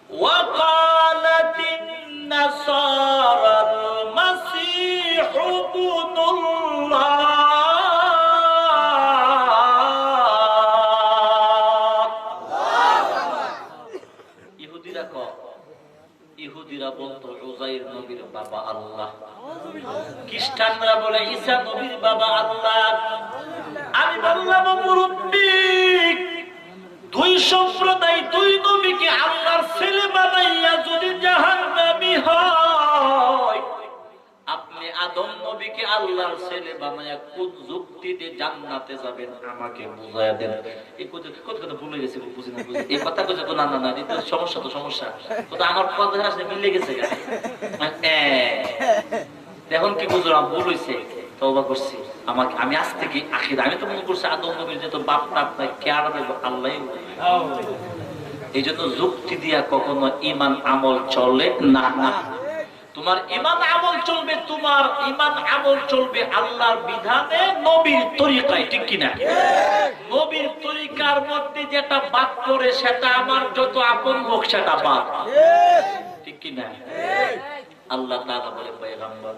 وقالت النصارى المسيح ابن الله ইহুদিরা বলতো উযাইর নবীর বাবা আল্লাহ, খ্রিস্টানরা বলে ঈসা নবীর বাবা আল্লাহ। আমি বললাম মুরব্বি 2 সম্প্রদায় 2 নবীকে আল্লাহর ছেলে বানাইয়া যদি জাহান্নামী হয়, আপনি আদম নবীকে আল্লাহর ছেলে বানাইয়া কোন যুক্তিতে জান্নাতে যাবেন আমাকে বুঝায়া দেন। এই কথা ভুলে গেছি, বুঝি না এই কথা কইছে না না না এটা সমস্যা, তো সমস্যা তো আমার কথা আসলে মিলে গেছে। এখন কি বুঝলাম ভুল হইছে, তওবা করছি। আমি আজ থেকে আখির আমি তো মনে করছি আদম নবীর যে তো বাপ টাপ নাই, কে আর আল্লাহই। এই জন্য যুক্তি দিয়া কখনো ঈমান আমল চলে না। তোমার ঈমান আমল চলবে, তোমার ঈমান আমল চলবে আল্লাহর বিধানে, নবীর তরিকায়, ঠিক কিনা? নবীর তরিকার মধ্যে যেটা বাদ করে সেটা আমার যত আপন হোক সেটা বাদ, ঠিক কিনা? আল্লাহ তাআলা বলে পয়গম্বর,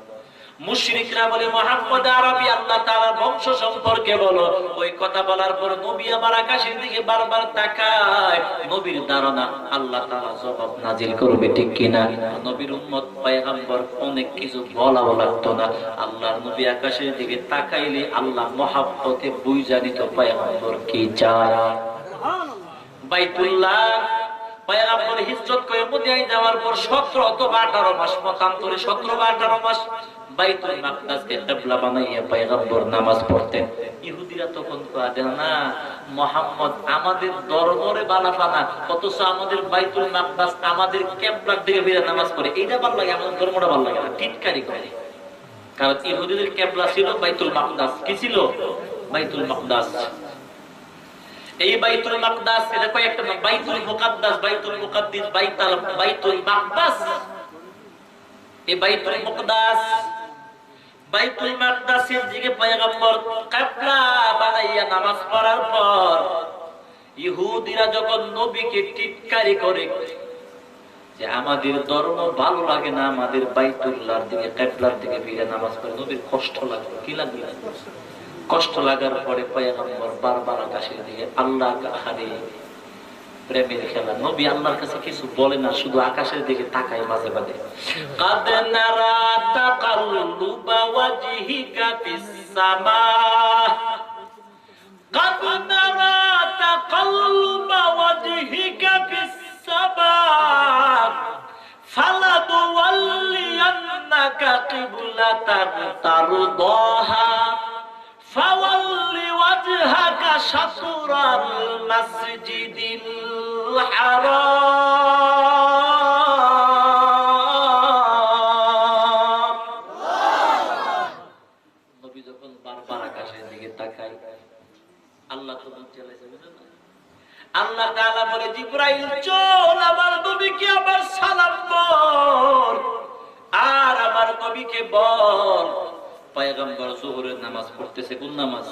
মুশরিকরা বলে মুহাম্মদ আরবী, আল্লাহ তাআলার বংশ সম্পর্কে বলো। ওই কথা বলার পর নবী আমার আকাশের দিকে বারবার তাকায়, নবীর ধারণা আল্লাহ তাআলা জবাব নাজিল করবে, ঠিক কিনা? নবীর উম্মত পয়গম্বর অনেক কিছু বলা লাগতো না, আল্লাহর নবী আকাশের দিকে তাকাইলে আল্লাহ মহব্বতে বুঝা নিত পয়গম্বর কি চায়। বাইতুল্লাহ পয়গম্বর হিজরত করে মদিনায় যাওয়ার পর 17 অথবা 18 মাস, মতান্তরে 17 বা 18 মাস বাইতুল মাকদাসকে কিবলা বানাইয়া পয়গম্বর নামাজ পড়তেন। ইহুদিরা তখন কয় না মুহাম্মদ আমাদের দরবারে বানাফানা, অথচ আমাদের বাইতুল মাকদাস আমাদের কিবলার দিকে ফিরে নামাজ পড়ে, এইটা ভালো লাগে, আমাদের ধর্মটা ভালো লাগে না, টিটকারি করে। কারণ ইহুদিদের কিবলা ছিল বাইতুল মাকদাস। কি ছিল? বাইতুল মাকদাস। এই বাইতুল মাকদাস এটা কয়েকটা নাম, বাইতুল মুকাদ্দাস, বাইতুল মুকাদ্দিস, বাইতুল মাকদাস। এই বাইতুল মুকাদ্দাস, বাইতুল মাকদাসের দিকে পয়গম্বর কিবলা বানাইয়া নামাজ পড়ার পর ইহুদিরা যখন নবীকে টিটকারি করে যে আমাদের ধর্ম ভালো লাগে না, আমাদের বাইতুল্লাহর দিকে কিবলার দিকে ফিরে নামাজ পড়ে, নবীর কষ্ট লাগে। কি লাগে? কষ্ট লাগার পরে পয়গম্বর বারবার আকাশের দিকে, আল্লাহ হারে প্রেমের খেলা। নবী আল্লাহর কাছে কিছু বলে না, শুধু আকাশের দিকে তাকায় মাঝে মাঝে। কাদ নারা তাকাল্লুবা ওয়াজহিকা ফিস সামা, কাদ নারা তাকাল্লুবা ওয়াজহিকা ফিস সামা, ফালানুওয়াল্লিয়ান্নাকা কিবলাতান তারদাহা, ফাওয়াল্লি ওয়াজহাকা শাতরাল মাসজিদিল হারাম। নবী যখন বারবার আকাশের দিকে তাকায়, আল্লাহ তো বলছে, আল্লাহ তাআলা বলে, জিবরাইল চল আমার নবীকে আবার সালাম বল, আর আমার নবীকে বল পয়গম্বর যোহরের নামাজ পড়তেছে। কোন নামাজ?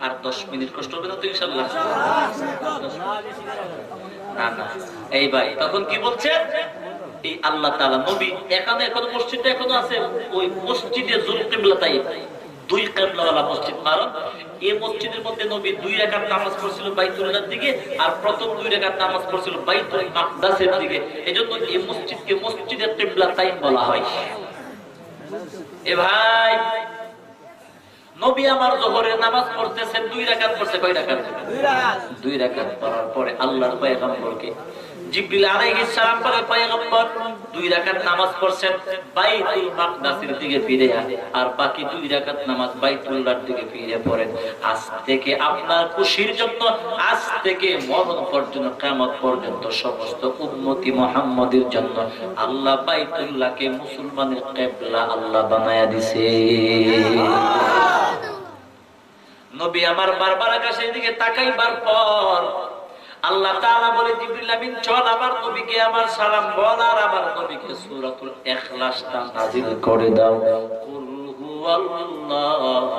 আর 10 মিনিট কষ্ট হবে না তো ইনশাআল্লাহ? না না, এই ভাই তখন কি বলছে? এই আল্লাহ তাআলা নবী এখানে এখন মসজিদটা এখনো আছে, ওই মসজিদে যুলকিবলা তাই 2 কিবলাওয়ালা মসজিদ। কারণ এই মসজিদের মধ্যে নবী 2 রাকাত নামাজ পড়ছিল বাইতুল্লাহর দিকে, আর প্রথম 2 রাকাত নামাজ পড়ছিল বাইতুল মাকদাসের দিকে। এজন্য এই মসজিদকে মসজিদে কিবলা তাইম বলা হয়। এ ভাই নবী আমার যোহরের নামাজ পড়তেছেন, 2 রাকাত পড়ছে। কয় রাকাত? 2 রাকাত পড়ার পরে আল্লাহর পয়গম্বরকে জিবরিল আলাইহিস সালাম বলে, পয়গম্বর 2 রাকাত নামাজ পড়ছেন বাইতুল মাকদাসের দিকে ফিরে, আর বাকি 2 রাকাত নামাজ বাইতুল্লাহর দিকে ফিরে পড়েন। আজ থেকে আপনার খুশির জন্য, আজ থেকে মরণ পর্যন্ত, কিয়ামত পর্যন্ত সমস্ত উম্মতি মুহাম্মাদের জন্য আল্লাহ বাইতুল্লাহকে মুসলমানের কিবলা আল্লাহ বানায়া দিয়েছে। নবী আমার বারবার আকাশের দিকে তাকাইবার পর আল্লাহ তাআলা বলে, জিবরিল আমিন চল আমার নবীকে আমার সালাম বল, আর আমার নবীকে সূরাতুল ইখলাসটা নাযিল করে দাও। কুল হুয়াল্লাহু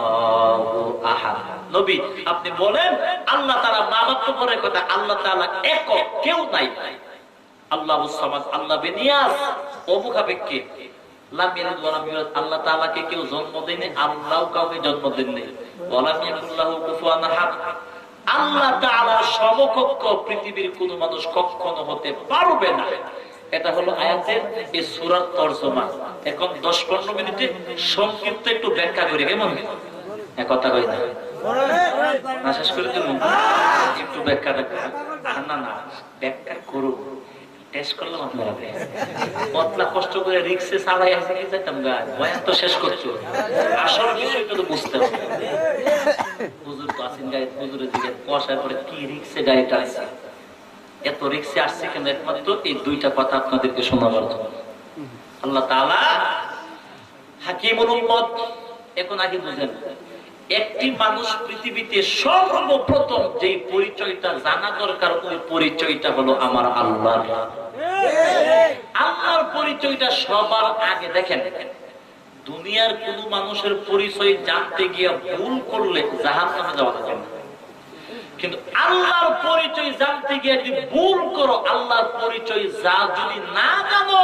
আহাদ। নবী আপনি বলেন আল্লাহ তাআলা মাহাত্ম করে কথা, আল্লাহ তাআলা একক, কেউ নাই। আল্লাহুস সামাদ, আল্লাহ বেনিয়াজ, অমুখাপেক্ষী, লাম ইয়ালিদ ওয়া লাম ইউলাদ। আল্লাহ তাআলাকে কেউ জন্ম দেয়নি, আল্লাহও কাউকে জন্ম দেননি। ওয়া লাম ইয়াকুল লাহু কুফুয়ান আহাদ। আল্লাহ তাআলার সমকক্ষ পৃথিবীর কোন মানুষ কখনো হতে পারবে না। এটা হলো আয়াতের এই সূরার তরজমা। এখন 10-15 মিনিটে সংক্ষিপ্ত একটু ব্যাখ্যা করি, কেমন? এক কথা কই না, না শেষ করে দেব, একটু ব্যাখ্যাটা। না না, ব্যাখ্যা করব, টেস্ট করলাম আপনারা কতলা কষ্ট করে রিক্সে চালাই আছে কি যাইতাম গা, বয়ান তো শেষ করছো, আসল বিষয়টা তো বুঝতে হবে। হুজুর তো আছেন গায়ে, হুজুরের দিকে কুয়াশার পরে কি রিক্সে গাড়িটা আছে, এত রিক্সে আসছে কেন? একমাত্র এই 2টা কথা আপনাদেরকে শোনাবার জন্য। আল্লাহ তাআলা হাকিমুল উম্মত। এখন আগে বুঝেন, একটি মানুষ পৃথিবীতে সর্বপ্রথম যে পরিচয়টা জানা দরকার, ওই পরিচয়টা হলো আমার আল্লাহর। আল্লাহর পরিচয়টা সবার আগে। দেখেন, দুনিয়ার কোন মানুষের পরিচয় জানতে গিয়ে ভুল করলে জাহান্নামে যাওয়া যাবে না, কিন্তু আল্লাহর পরিচয় জানতে গিয়ে যদি ভুল করো, আল্লাহর পরিচয় যদি না জানো,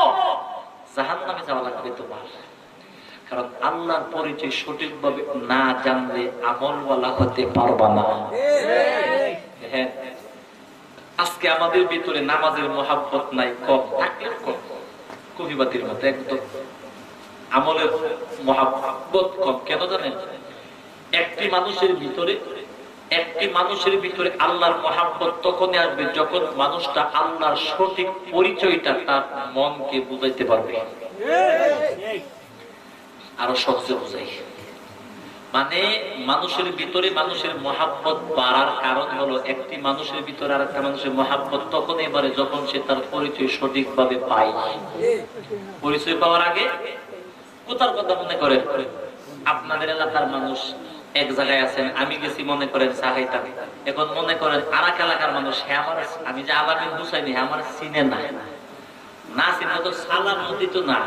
জাহান্নামে যাওয়া লাগবে তোমার। কারণ আল্লাহর পরিচয় সঠিকভাবে না জানলে আমলওয়ালা হতে পারবা না। হ্যাঁ, আজকে আমাদের ভিতরে নামাজের মহাব্বত নাই, কম থাকলে কম, কবিবাতির মতো একদম। আমলের মহাব্বত কম কেন জানেন? একটি মানুষের ভিতরে আল্লাহর মহাব্বত তখনই আসবে যখন মানুষটা আল্লাহর সঠিক পরিচয়টা তার মনকে বুঝাইতে পারবে। আরো সহজে বুঝাই, মানে মানুষের ভিতরে মানুষের মহাব্বত বাড়ার কারণ হলো, একটি মানুষের ভিতরে আর একটা মানুষের মহাব্বত তখনই বাড়ে যখন সে তার পরিচয় সঠিকভাবে পায়। পরিচয় পাওয়ার আগে কোথার কথা মনে করেন? আপনাদের এলাকার মানুষ এক জায়গায় আছেন, আমি গেছি মনে করেন সাহাইতাম, এখন মনে করেন আর এক এলাকার মানুষ, হ্যাঁ আমার, আমি যে আলামিন হুসাইনি, আমার চিনে না, না চিনে তো সালাম দিত না,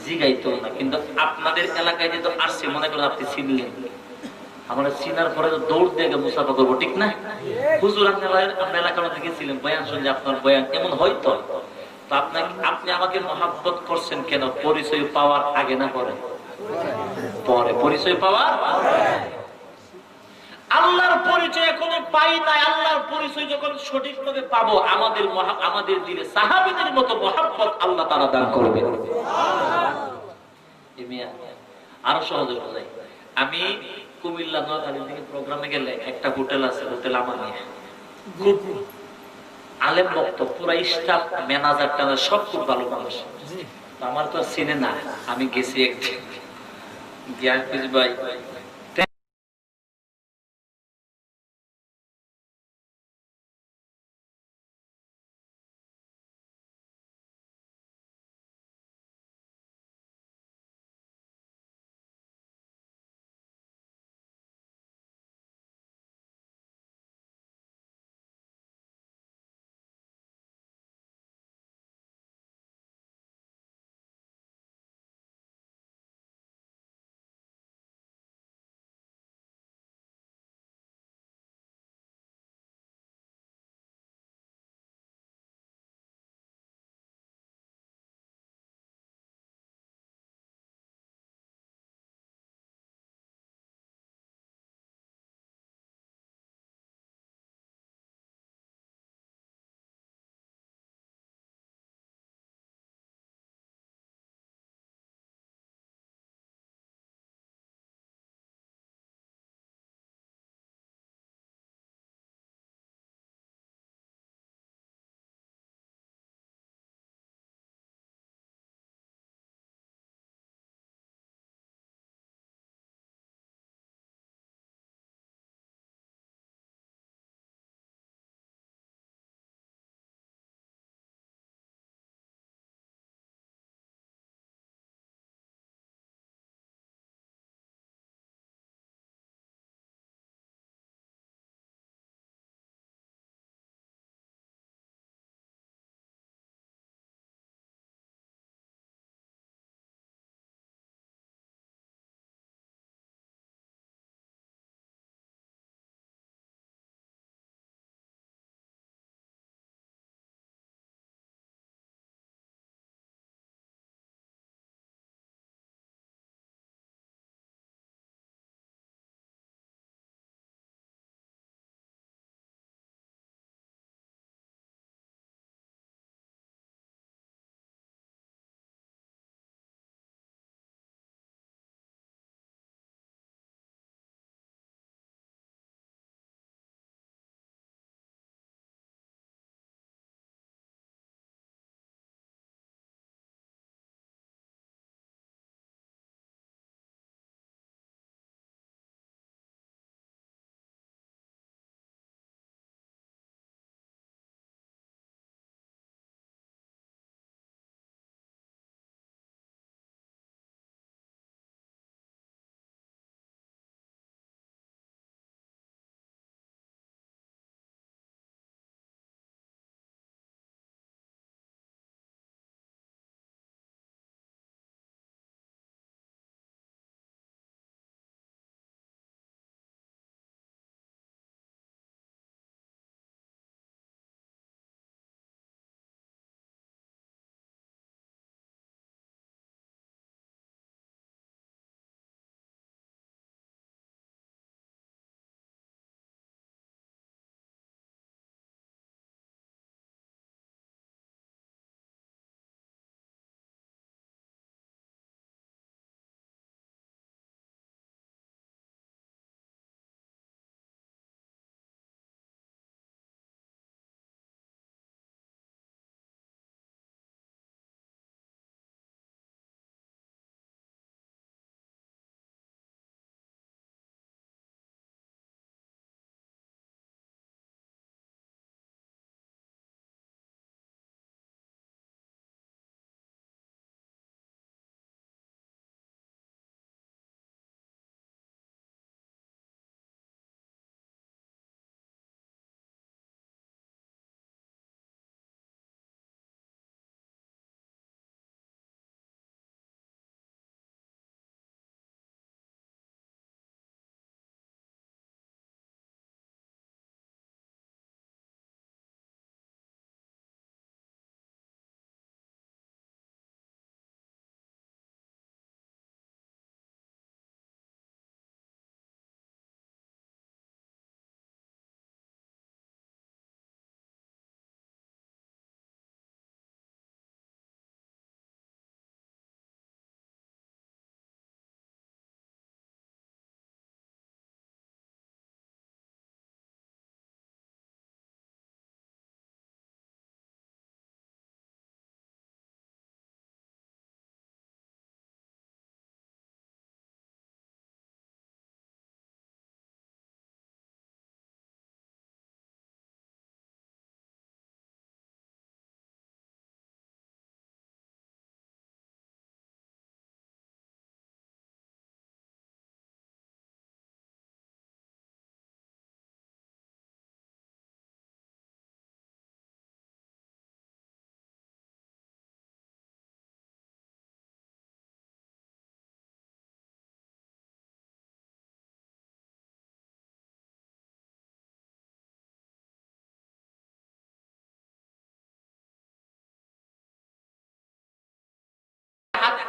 জিগাইতো না, কিন্তু আপনাদের এলাকায় যেহেতু আসছে মনে করেন আপনি চিনলেন, আমরা চিনার পরে দৌড় দিয়ে মুসাফা করবো, ঠিক না? হুজুর আমরা এলাকার মধ্যে গেছিলেন, বয়ান শুনলে আপনার বয়ান এমন হয়তো, তো আপনি আমাকে মহাব্বত করছেন কেন? পরিচয় পাওয়ার আগে না পরে? পরে পরিচয় পাওয়ার। আল্লাহর পরিচয় এখনো পাই নাই, আল্লাহর পরিচয় যখন সঠিকভাবে পাবো আমাদের দিলে সাহাবীদের মতো মহাব্বত আল্লাহ তাআলা দান করবেন। আরো সহজে বোঝাই, আমি কুমিল্লা নোয়াখালী থেকে প্রোগ্রামে গেলে একটা হোটেল আছে, হোটেল আমানিয়া, খুব আলেম বক্তব্য, পুরা স্টাফ ম্যানেজার টানার সব খুব ভালো মানুষ। আমার তো চিনে না, আমি গেছি একদিন, জ্ঞান ভাই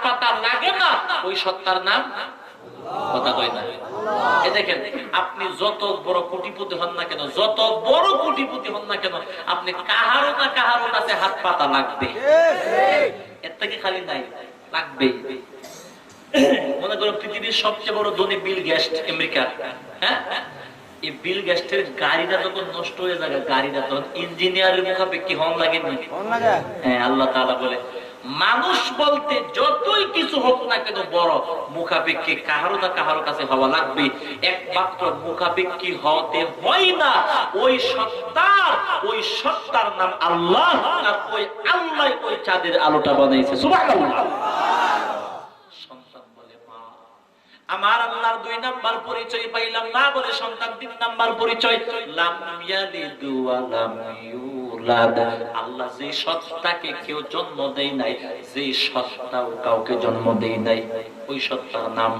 পাতা লাগে না, ওই সত্তার নাম কথা কয় না। এই দেখেন, আপনি যত বড় কোটিপতি হন না কেন, যত বড় কোটিপতি হন না কেন, আপনি কাহারো না কাহারো কাছে হাত পাতা লাগবে, এর থেকে খালি নাই, লাগবে। মনে করো পৃথিবীর সবচেয়ে বড় ধনী বিল গেটস আমেরিকার, হ্যাঁ, এই বিল গেটসের গাড়িটা যখন নষ্ট হয়ে যায়, গাড়িটা তখন ইঞ্জিনিয়ারের মুখাপেক্ষি হন লাগে না? হ্যাঁ, আল্লাহ তাআলা বলে মানুষ বলতে যতই কিছু হোক না কেন বড়, মুখাপেক্ষি কাহারো না কাহারো কাছে হওয়া লাগবে। একমাত্র মুখাপেক্ষি হতে হয় না ওই সত্তার নাম আল্লাহ, আর ওই আল্লাহ ওই চাঁদের আলোটা বানাইছে। সুবহানাল্লাহ। আমার আল্লাহর 2 নাম্বার পরিচয় পাইলাম না বলে সন্তান 3 নাম্বার পরিচয়, লাম ইয়ালিদ ওয়া লাম ইউলাদ। আল্লাহ যে সত্তাকে কেউ জন্ম দেয় নাই, যে সত্তাও কাউকে জন্ম দেয় নাই, ওই সত্তার নাম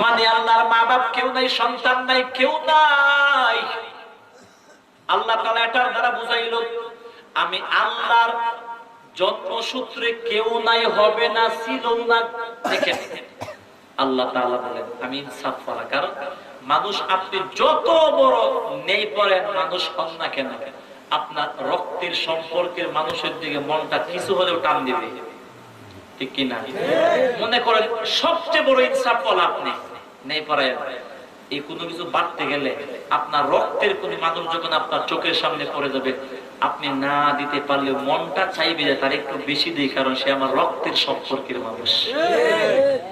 মানে আল্লাহর মা বাপ কেউ নাই, সন্তান নাই, কেউ নাই। আল্লাহ তাআলা এটার দ্বারা বুঝাইলো আমি আল্লাহর জন্মসূত্রে কেউ নাই, হবে না, ছিল না। দেখেন আল্লাহ তাআলা বলেন আমি ইনসাফ করা, কারণ মানুষ আপনি যত বড় নেই পড়েন মানুষ হন না কেন, আপনার রক্তের সম্পর্কের মানুষের দিকে মনটা কিছু হলেও টান দিবে, ঠিক কিনা? মনে করেন সবচেয়ে বড় ইনসাফ করা আপনি নেই পড়েন, এই কোনো কিছু বাড়তে গেলে আপনার রক্তের কোন মানুষ যখন আপনার চোখের সামনে পড়ে যাবে, আপনি না দিতে পারলে মনটা চাইবে যে তার একটু বেশি দিই, কারণ সে আমার রক্তের সম্পর্কের মানুষ।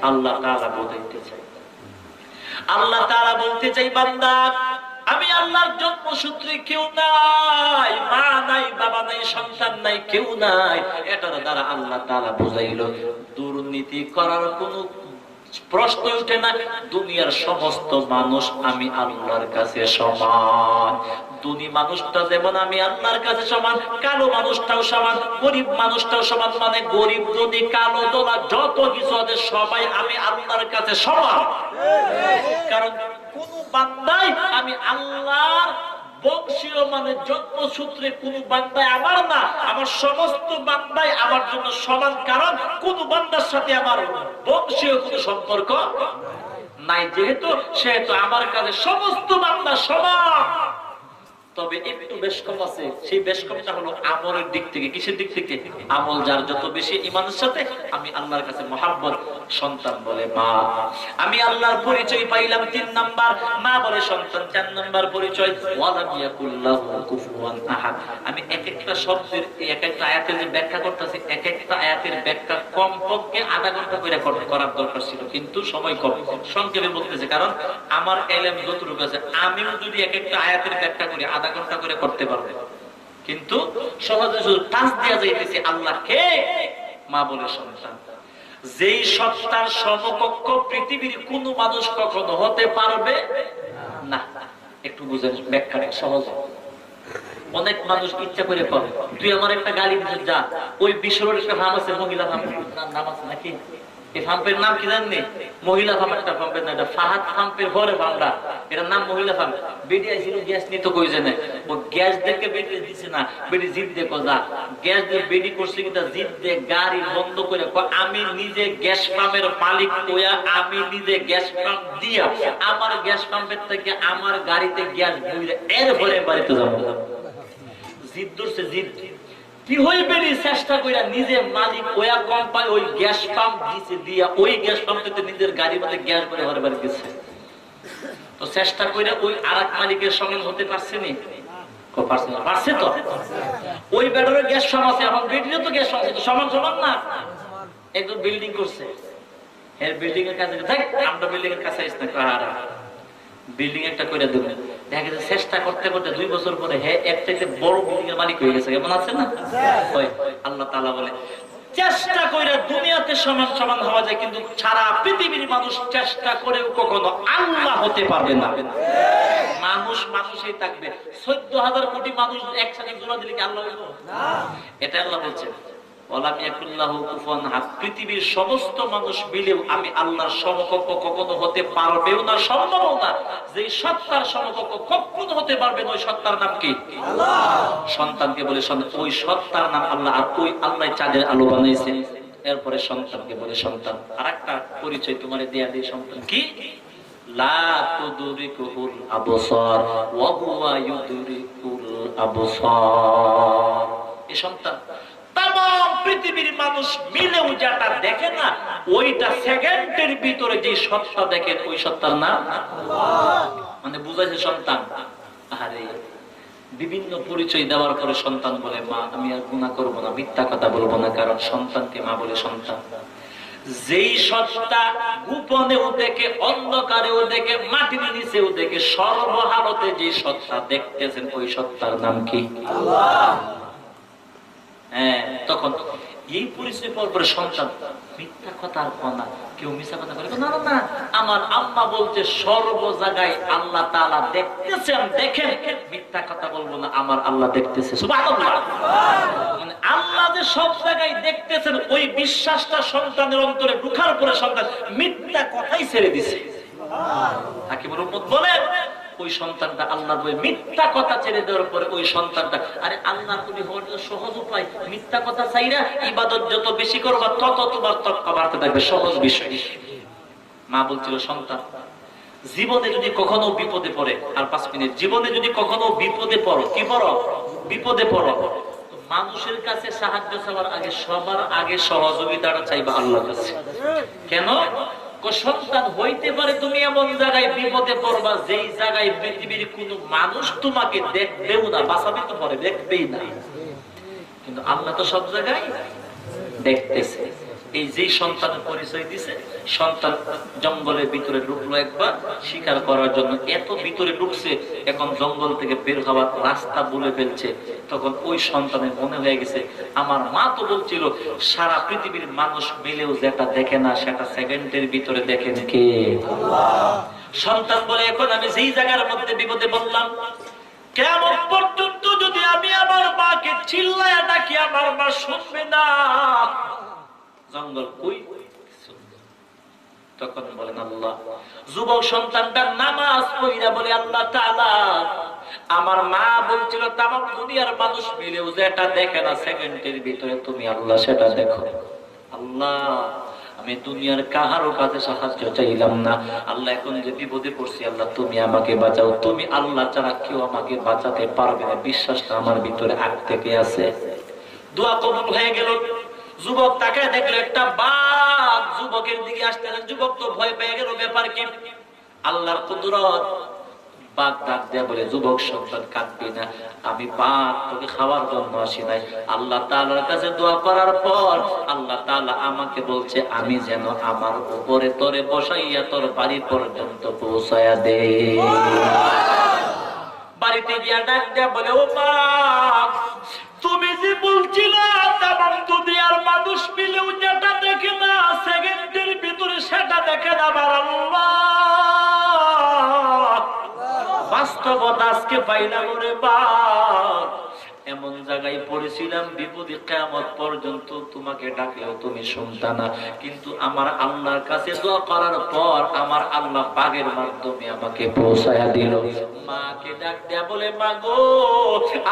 আল্লাহ তাআলা বলতে চাই, আল্লাহ তাআলা বলতে চাই বান্দা আমি আল্লাহর জন্মসূত্রে কেউ নাই, মা নাই, বাবা নাই, সন্তান নাই, কেউ নাই। এটার দ্বারা আল্লাহ তাআলা বুঝাইল দুর্নীতি করার কোনো প্রশ্ন উঠে না। দুনিয়ার সমস্ত মানুষ আমি আল্লাহর কাছে সমান। ধনী মানুষটা যেমন আমি আল্লাহর কাছে সমান, কালো মানুষটাও সমান, গরিব মানুষটাও সমান। মানে গরিব, ধনী, কালো, দোলা যত কিছু আছে সবাই আমি আল্লাহর কাছে সমান। কারণ কোন বান্দাই আমি আল্লাহর বংশীয় মানে জন্মসূত্রে কোন বান্দাই আমার না, আমার সমস্ত বান্দাই আমার জন্য সমান। কারণ কোন বান্দার সাথে আমার বংশীয় কোন সম্পর্ক নাই, যেহেতু সেহেতু আমার কাছে সমস্ত বান্দা সমান। তবে একটু বেশ কম আছে, সেই বেশ কমটা হলো আমলের দিক থেকে। কিসের দিক থেকে? আমল যার যত বেশি ইমানের সাথে আমি আল্লাহর কাছে মহাব্বত। সন্তান বলে মা, আমি আল্লাহর পরিচয় পাইলাম 3 নাম্বার, মা বলে সন্তান 4 নাম্বার পরিচয় ওয়ালাম ইয়াকুল্লাহু কুফুয়ান আহাদ। আমি এক একটা শব্দের এক একটা আয়াতের যে ব্যাখ্যা করতেছি, এক একটা আয়াতের ব্যাখ্যা কমপক্ষে আধা ঘন্টা করে করার দরকার ছিল, কিন্তু সময় কম, সংক্ষেপে বলতেছে। কারণ আমার ইলম যতটুকু আছে, আমিও যদি এক একটা আয়াতের ব্যাখ্যা করি আধা ঘন্টা করে করতে পারবে, কিন্তু সহজে শুধু টাচ দেওয়া যাইতেছে আল্লাহ কে, মা বলে সন্তান। যেই সত্তার সমকক্ষ পৃথিবীর কোন মানুষ কখনো হতে পারবে না। একটু বুঝেন ব্যাখ্যাটা সহজ। অনেক মানুষ ইচ্ছা করে করে, তুই আমার একটা গালি দিতে যা, ওই বিশ্বরের একটা নাম আছে, মহিলা নাম আছে নাকি, এই পাম্পের নাম কি জানেন? মহিলা পাম্প, একটা পাম্পের নাম, এটা ফাহাদ পাম্পের পরে পাম্পটা, এটার নাম মহিলা পাম্প। বেডি আইছিল গ্যাস নিত, কই জানে ও গ্যাস দেখে বেডি দিছে না, বেডি জিদ দেখো যা, গ্যাস দিয়ে বেডি করছে কিন্তু জিদ দিয়ে গাড়ি বন্ধ করে আমি নিজে গ্যাস পাম্পের মালিক হইয়া আমি নিজে গ্যাস পাম্প দিয়া আমার গ্যাস পাম্পের থেকে আমার গাড়িতে গ্যাস বইলে এর পরে বাড়িতে যাবো। জিদ ধরছে, জিদ কি হইবে চেষ্টা কইরা নিজে মালিক ওয়া কোম্পানি ওই গ্যাস পাম্প দিছে দিয়া ওই গ্যাস পাম্প থেকে নিজের গাড়ির মধ্যে গ্যাস ভরে ঘরে বাড়ি গেছে। তো চেষ্টা কইরা ওই আরেক মালিকের সঙ্গে হতে পারছে নি? পারছে না, পারছে তো। ওই বেডারের গ্যাস সমস্যা, এখন বেডিরও তো গ্যাস সমস্যা, সমান সমান না। একদম বিল্ডিং করছে, এর বিল্ডিং এর কাছে দেখ, আমরা বিল্ডিং এর কাছে আসতে কারা বিল্ডিং একটা কইরা দেব। দেখা গেছে চেষ্টা করতে করতে 2 বছর পরে হ্যাঁ এক থেকে বড় বিল্ডিং এর মালিক হয়ে গেছে, কেমন আছে না? আল্লাহ তাআলা বলে চেষ্টা কইরা দুনিয়াতে সমান সমান হওয়া যায়, কিন্তু সারা পৃথিবীর মানুষ চেষ্টা করেও কখনো আল্লাহ হতে পারবে না। মানুষ মানুষই থাকবে। 14,000 কোটি মানুষ একসাথে জোড়া দিলে কি আল্লাহ হইব না? এটা আল্লাহ বলছেন ওয়ালাম ইয়াকুল্লাহু কুফুয়ান আহাদ। পৃথিবীর সমস্ত মানুষ মিলেও আমি আল্লাহর সমকক্ষ কখনো হতে পারবেও না, সম্ভবও না। যে সত্তার সমকক্ষ কখনো হতে পারবে না, ওই সত্তার নাম কি? আল্লাহ। সন্তানকে বলে ওই সত্তার নাম আল্লাহ, আর ওই আল্লাহ চাঁদের আলো বানাইছে। এরপরে সন্তানকে বলে, সন্তান আরেকটা পরিচয় তোমারে দেয়া দেই, সন্তান কি? লা তুদরিকুল আবসার ওয়া হুয়া ইউদরিকুল আবসার। এই সন্তান তাম পৃথিবীর মানুষ মিলেও যেটা দেখে না, ওইটা সেকেন্ডের ভিতরে যে সত্তা দেখে, ওই সত্তার নাম আল্লাহ। মানে বুঝাইছে সন্তান। আরে বিভিন্ন পরিচয় দেওয়ার পরে সন্তান বলে, মা আমি আর গুনাহ করব না, মিথ্যা কথা বলবো না, কারণ সন্তানকে মা বলে সন্তান। যেই সত্তা গোপনেও দেখে, অন্ধকারেও দেখে, মাটির নিচেও দেখে, সর্বহালতে যে সত্তা দেখতেছেন, ওই সত্তার নাম কি? আল্লাহ। হ্যাঁ, তখন এই পরিচয় পাওয়ার পরে সন্তান মিথ্যা কথা আর কনা, কেউ মিথ্যা কথা বলে না, না আমার আম্মা বলছে সর্ব জায়গায় আল্লাহ তাআলা দেখতেছেন, দেখেন, মিথ্যা কথা বলবো না, আমার আল্লাহ দেখতেছে। সুবহানাল্লাহ। মানে আল্লাহ যে সব জায়গায় দেখতেছেন, ওই বিশ্বাসটা সন্তানের অন্তরে ঢোকার পরে সন্তান মিথ্যা কথাই ছেড়ে দিছে। হাকিমুল উম্মত বলেন, ওই সন্তানটা আল্লাহর ভয়ে মিথ্যা কথা ছেড়ে দেওয়ার পরে ওই সন্তানটা, আরে আল্লাহর ওলি হওয়ার সহজ উপায়, মিথ্যা কথা চাইরা ইবাদত যত বেশি করবা তত তোমার তকওয়া বাড়তে থাকবে, সহজ বিষয়। মা বলছিল, সন্তান জীবনে যদি কখনো বিপদে পড়ে, আর 5 মিনিট, জীবনে যদি কখনো বিপদে পড়ো, কি পড়ো? বিপদে পড়ো, মানুষের কাছে সাহায্য চাওয়ার আগে সবার আগে সহযোগিতাটা চাইবা আল্লাহর কাছে। কেন? সন্তান হইতে পারে তুমি এমন জায়গায় বিপদে পড়বা, যেই জায়গায় পৃথিবীর কোন মানুষ তোমাকে দেখবেও না, বাঁচাবে তো পরে দেখবেই না, কিন্তু আল্লাহ তো সব জায়গায় দেখতেছে। এই যে সন্তানের পরিচয় দিছে, সন্তান জঙ্গলের ভিতরে ঢুকলো একবার শিকার করার জন্য, এত ভিতরে ঢুকছে, এখন জঙ্গল থেকে বের হওয়ার রাস্তা বলে ফেলছে। তখন ওই সন্তানের মনে হয়ে গেছে, আমার মা তো বলছিল সারা পৃথিবীর মানুষ মিলেও যেটা দেখে না, সেটা সেকেন্ডের ভিতরে দেখেন কে? আল্লাহ। সন্তান বলে, এখন আমি যেই জায়গার মধ্যে বিপদে বললাম, কেমন পর্যন্ত যদি আমি আমার মাকে চিল্লায়া ডাকি, আমার মা শুনবে না, জঙ্গল কই? তখন বলেন আল্লাহ। যুবক সন্তানটা নামাজ পড়িয়া বলে, আল্লাহ তাআলা আমার মা বলছিল তামাম দুনিয়ার মানুষ মিলেও যেটা দেখে না সেকেন্ডের ভিতরে তুমি আল্লাহ সেটা দেখো। আল্লাহ আমি দুনিয়ার কাহারও কাছে সাহায্য চাইলাম না, আল্লাহ এখন যে বিপদে পড়ছি, আল্লাহ তুমি আমাকে বাঁচাও, তুমি আল্লাহ ছাড়া কেউ আমাকে বাঁচাতে পারবে না, বিশ্বাসটা আমার ভিতরে আগ থেকে আছে। দোয়া কবুল হয়ে গেল। যুবক তাকে দেখলো একটা বাঘ যুবকের দিকে আসতে, যুবক তো ভয় পেয়ে গেল, ব্যাপার কি? আল্লাহর কুদরত। বাঘ ডাক দেয়া বলে, যুবক সন্তান কাঁদবি না, আমি বাঘ তোকে খাওয়ার জন্য আসি নাই, আল্লাহ তাআলার কাছে দোয়া করার পর আল্লাহ তাআলা আমাকে বলছে আমি যেন আমার উপরে তোরে বসাইয়া তোর বাড়ি পর্যন্ত পৌঁছায়া দে। বাড়িতে গিয়া ডাক দেয়া বলে, ও বাঘ তুমি যে বলছিলে তামাম দুনিয়ার মানুষ মিলেও যেটা দেখে না সেকেন্ডের ভিতরে সেটা দেখে না, আমার আল্লাহ বাস্তবতা আজকে পাইলাম রে বাপ। এমন জায়গায় পড়েছিলাম বিপদে, কিয়ামত পর্যন্ত তোমাকে ডাকলেও তুমি শুনতা না, কিন্তু আমার আল্লাহর কাছে দোয়া করার পর আমার আল্লাহ বাগের মাধ্যমে আমাকে পৌঁছায়া দিল। মাকে ডাক দেয়া বলে, মা গো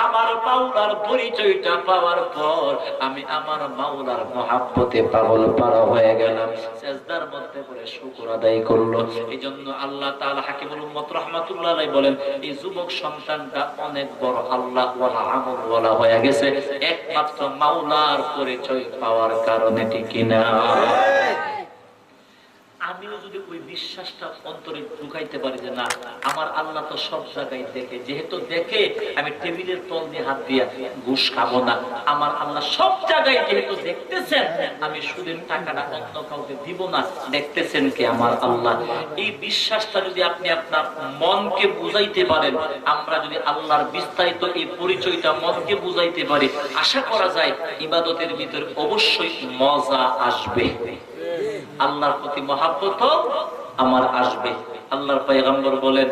আমার মাওলার পরিচয়টা পাওয়ার পর আমি আমার মাওলার মহাব্বতে পাগল পারা হয়ে গেলাম। সিজদার মধ্যে পড়ে শুকর আদায় করলো। এইজন্য আল্লাহ তাআলা হাকিমুল উম্মত রাহমাতুল্লাহ আলাইহি বলেন, এই যুবক সন্তানটা অনেক বড় আল্লাহ ওয়ালা আমল বলা হয়ে গেছে, একমাত্র মাওলার পরিচয় পাওয়ার কারণে, ঠিক কিনা? আমিও যদি ওই বিশ্বাসটা অন্তরে ঢুকাইতে পারি যে না আমার আল্লাহ তো সব জায়গায় দেখে, যেহেতু দেখে আমি টেবিলের তল দিয়ে হাত দিয়ে ঘুষ খাবো না, আমার আল্লাহ সব জায়গায় যেহেতু দেখতেছেন, আমি সুদের টাকাটা অন্য কাউকে দিব না, দেখতেছেন কে? আমার আল্লাহ। এই বিশ্বাসটা যদি আপনি আপনার মনকে বুঝাইতে পারেন, আমরা যদি আল্লাহর বিস্তারিত এই পরিচয়টা মনকে বুঝাইতে পারি, আশা করা যায় ইবাদতের ভিতরে অবশ্যই মজা আসবে, আল্লাহর প্রতি মহাব্বত আমার আসবে। আল্লাহর পয়গম্বর বলেন,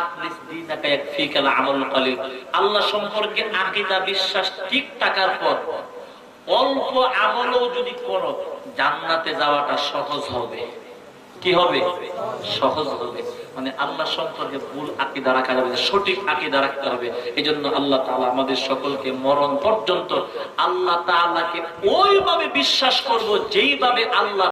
আখলিস দীনাকা ইয়াকফিকাল আমাল কালিল। আল্লাহ সম্পর্কে আকীদা বিশ্বাস ঠিক থাকার পর অল্প আমলও যদি করো, জান্নাতে যাওয়াটা সহজ হবে। কি হবে? সহজ হবে। মানে আল্লাহ সম্পর্কে ভুল আকীদা রাখা যাবে না, সঠিক আকীদা রাখতে হবে। এজন্য আল্লাহ তাআলা আমাদের সকলকে মরণ পর্যন্ত আল্লাহ তাআলাকে ওইভাবে বিশ্বাস করব যেইভাবে আল্লাহ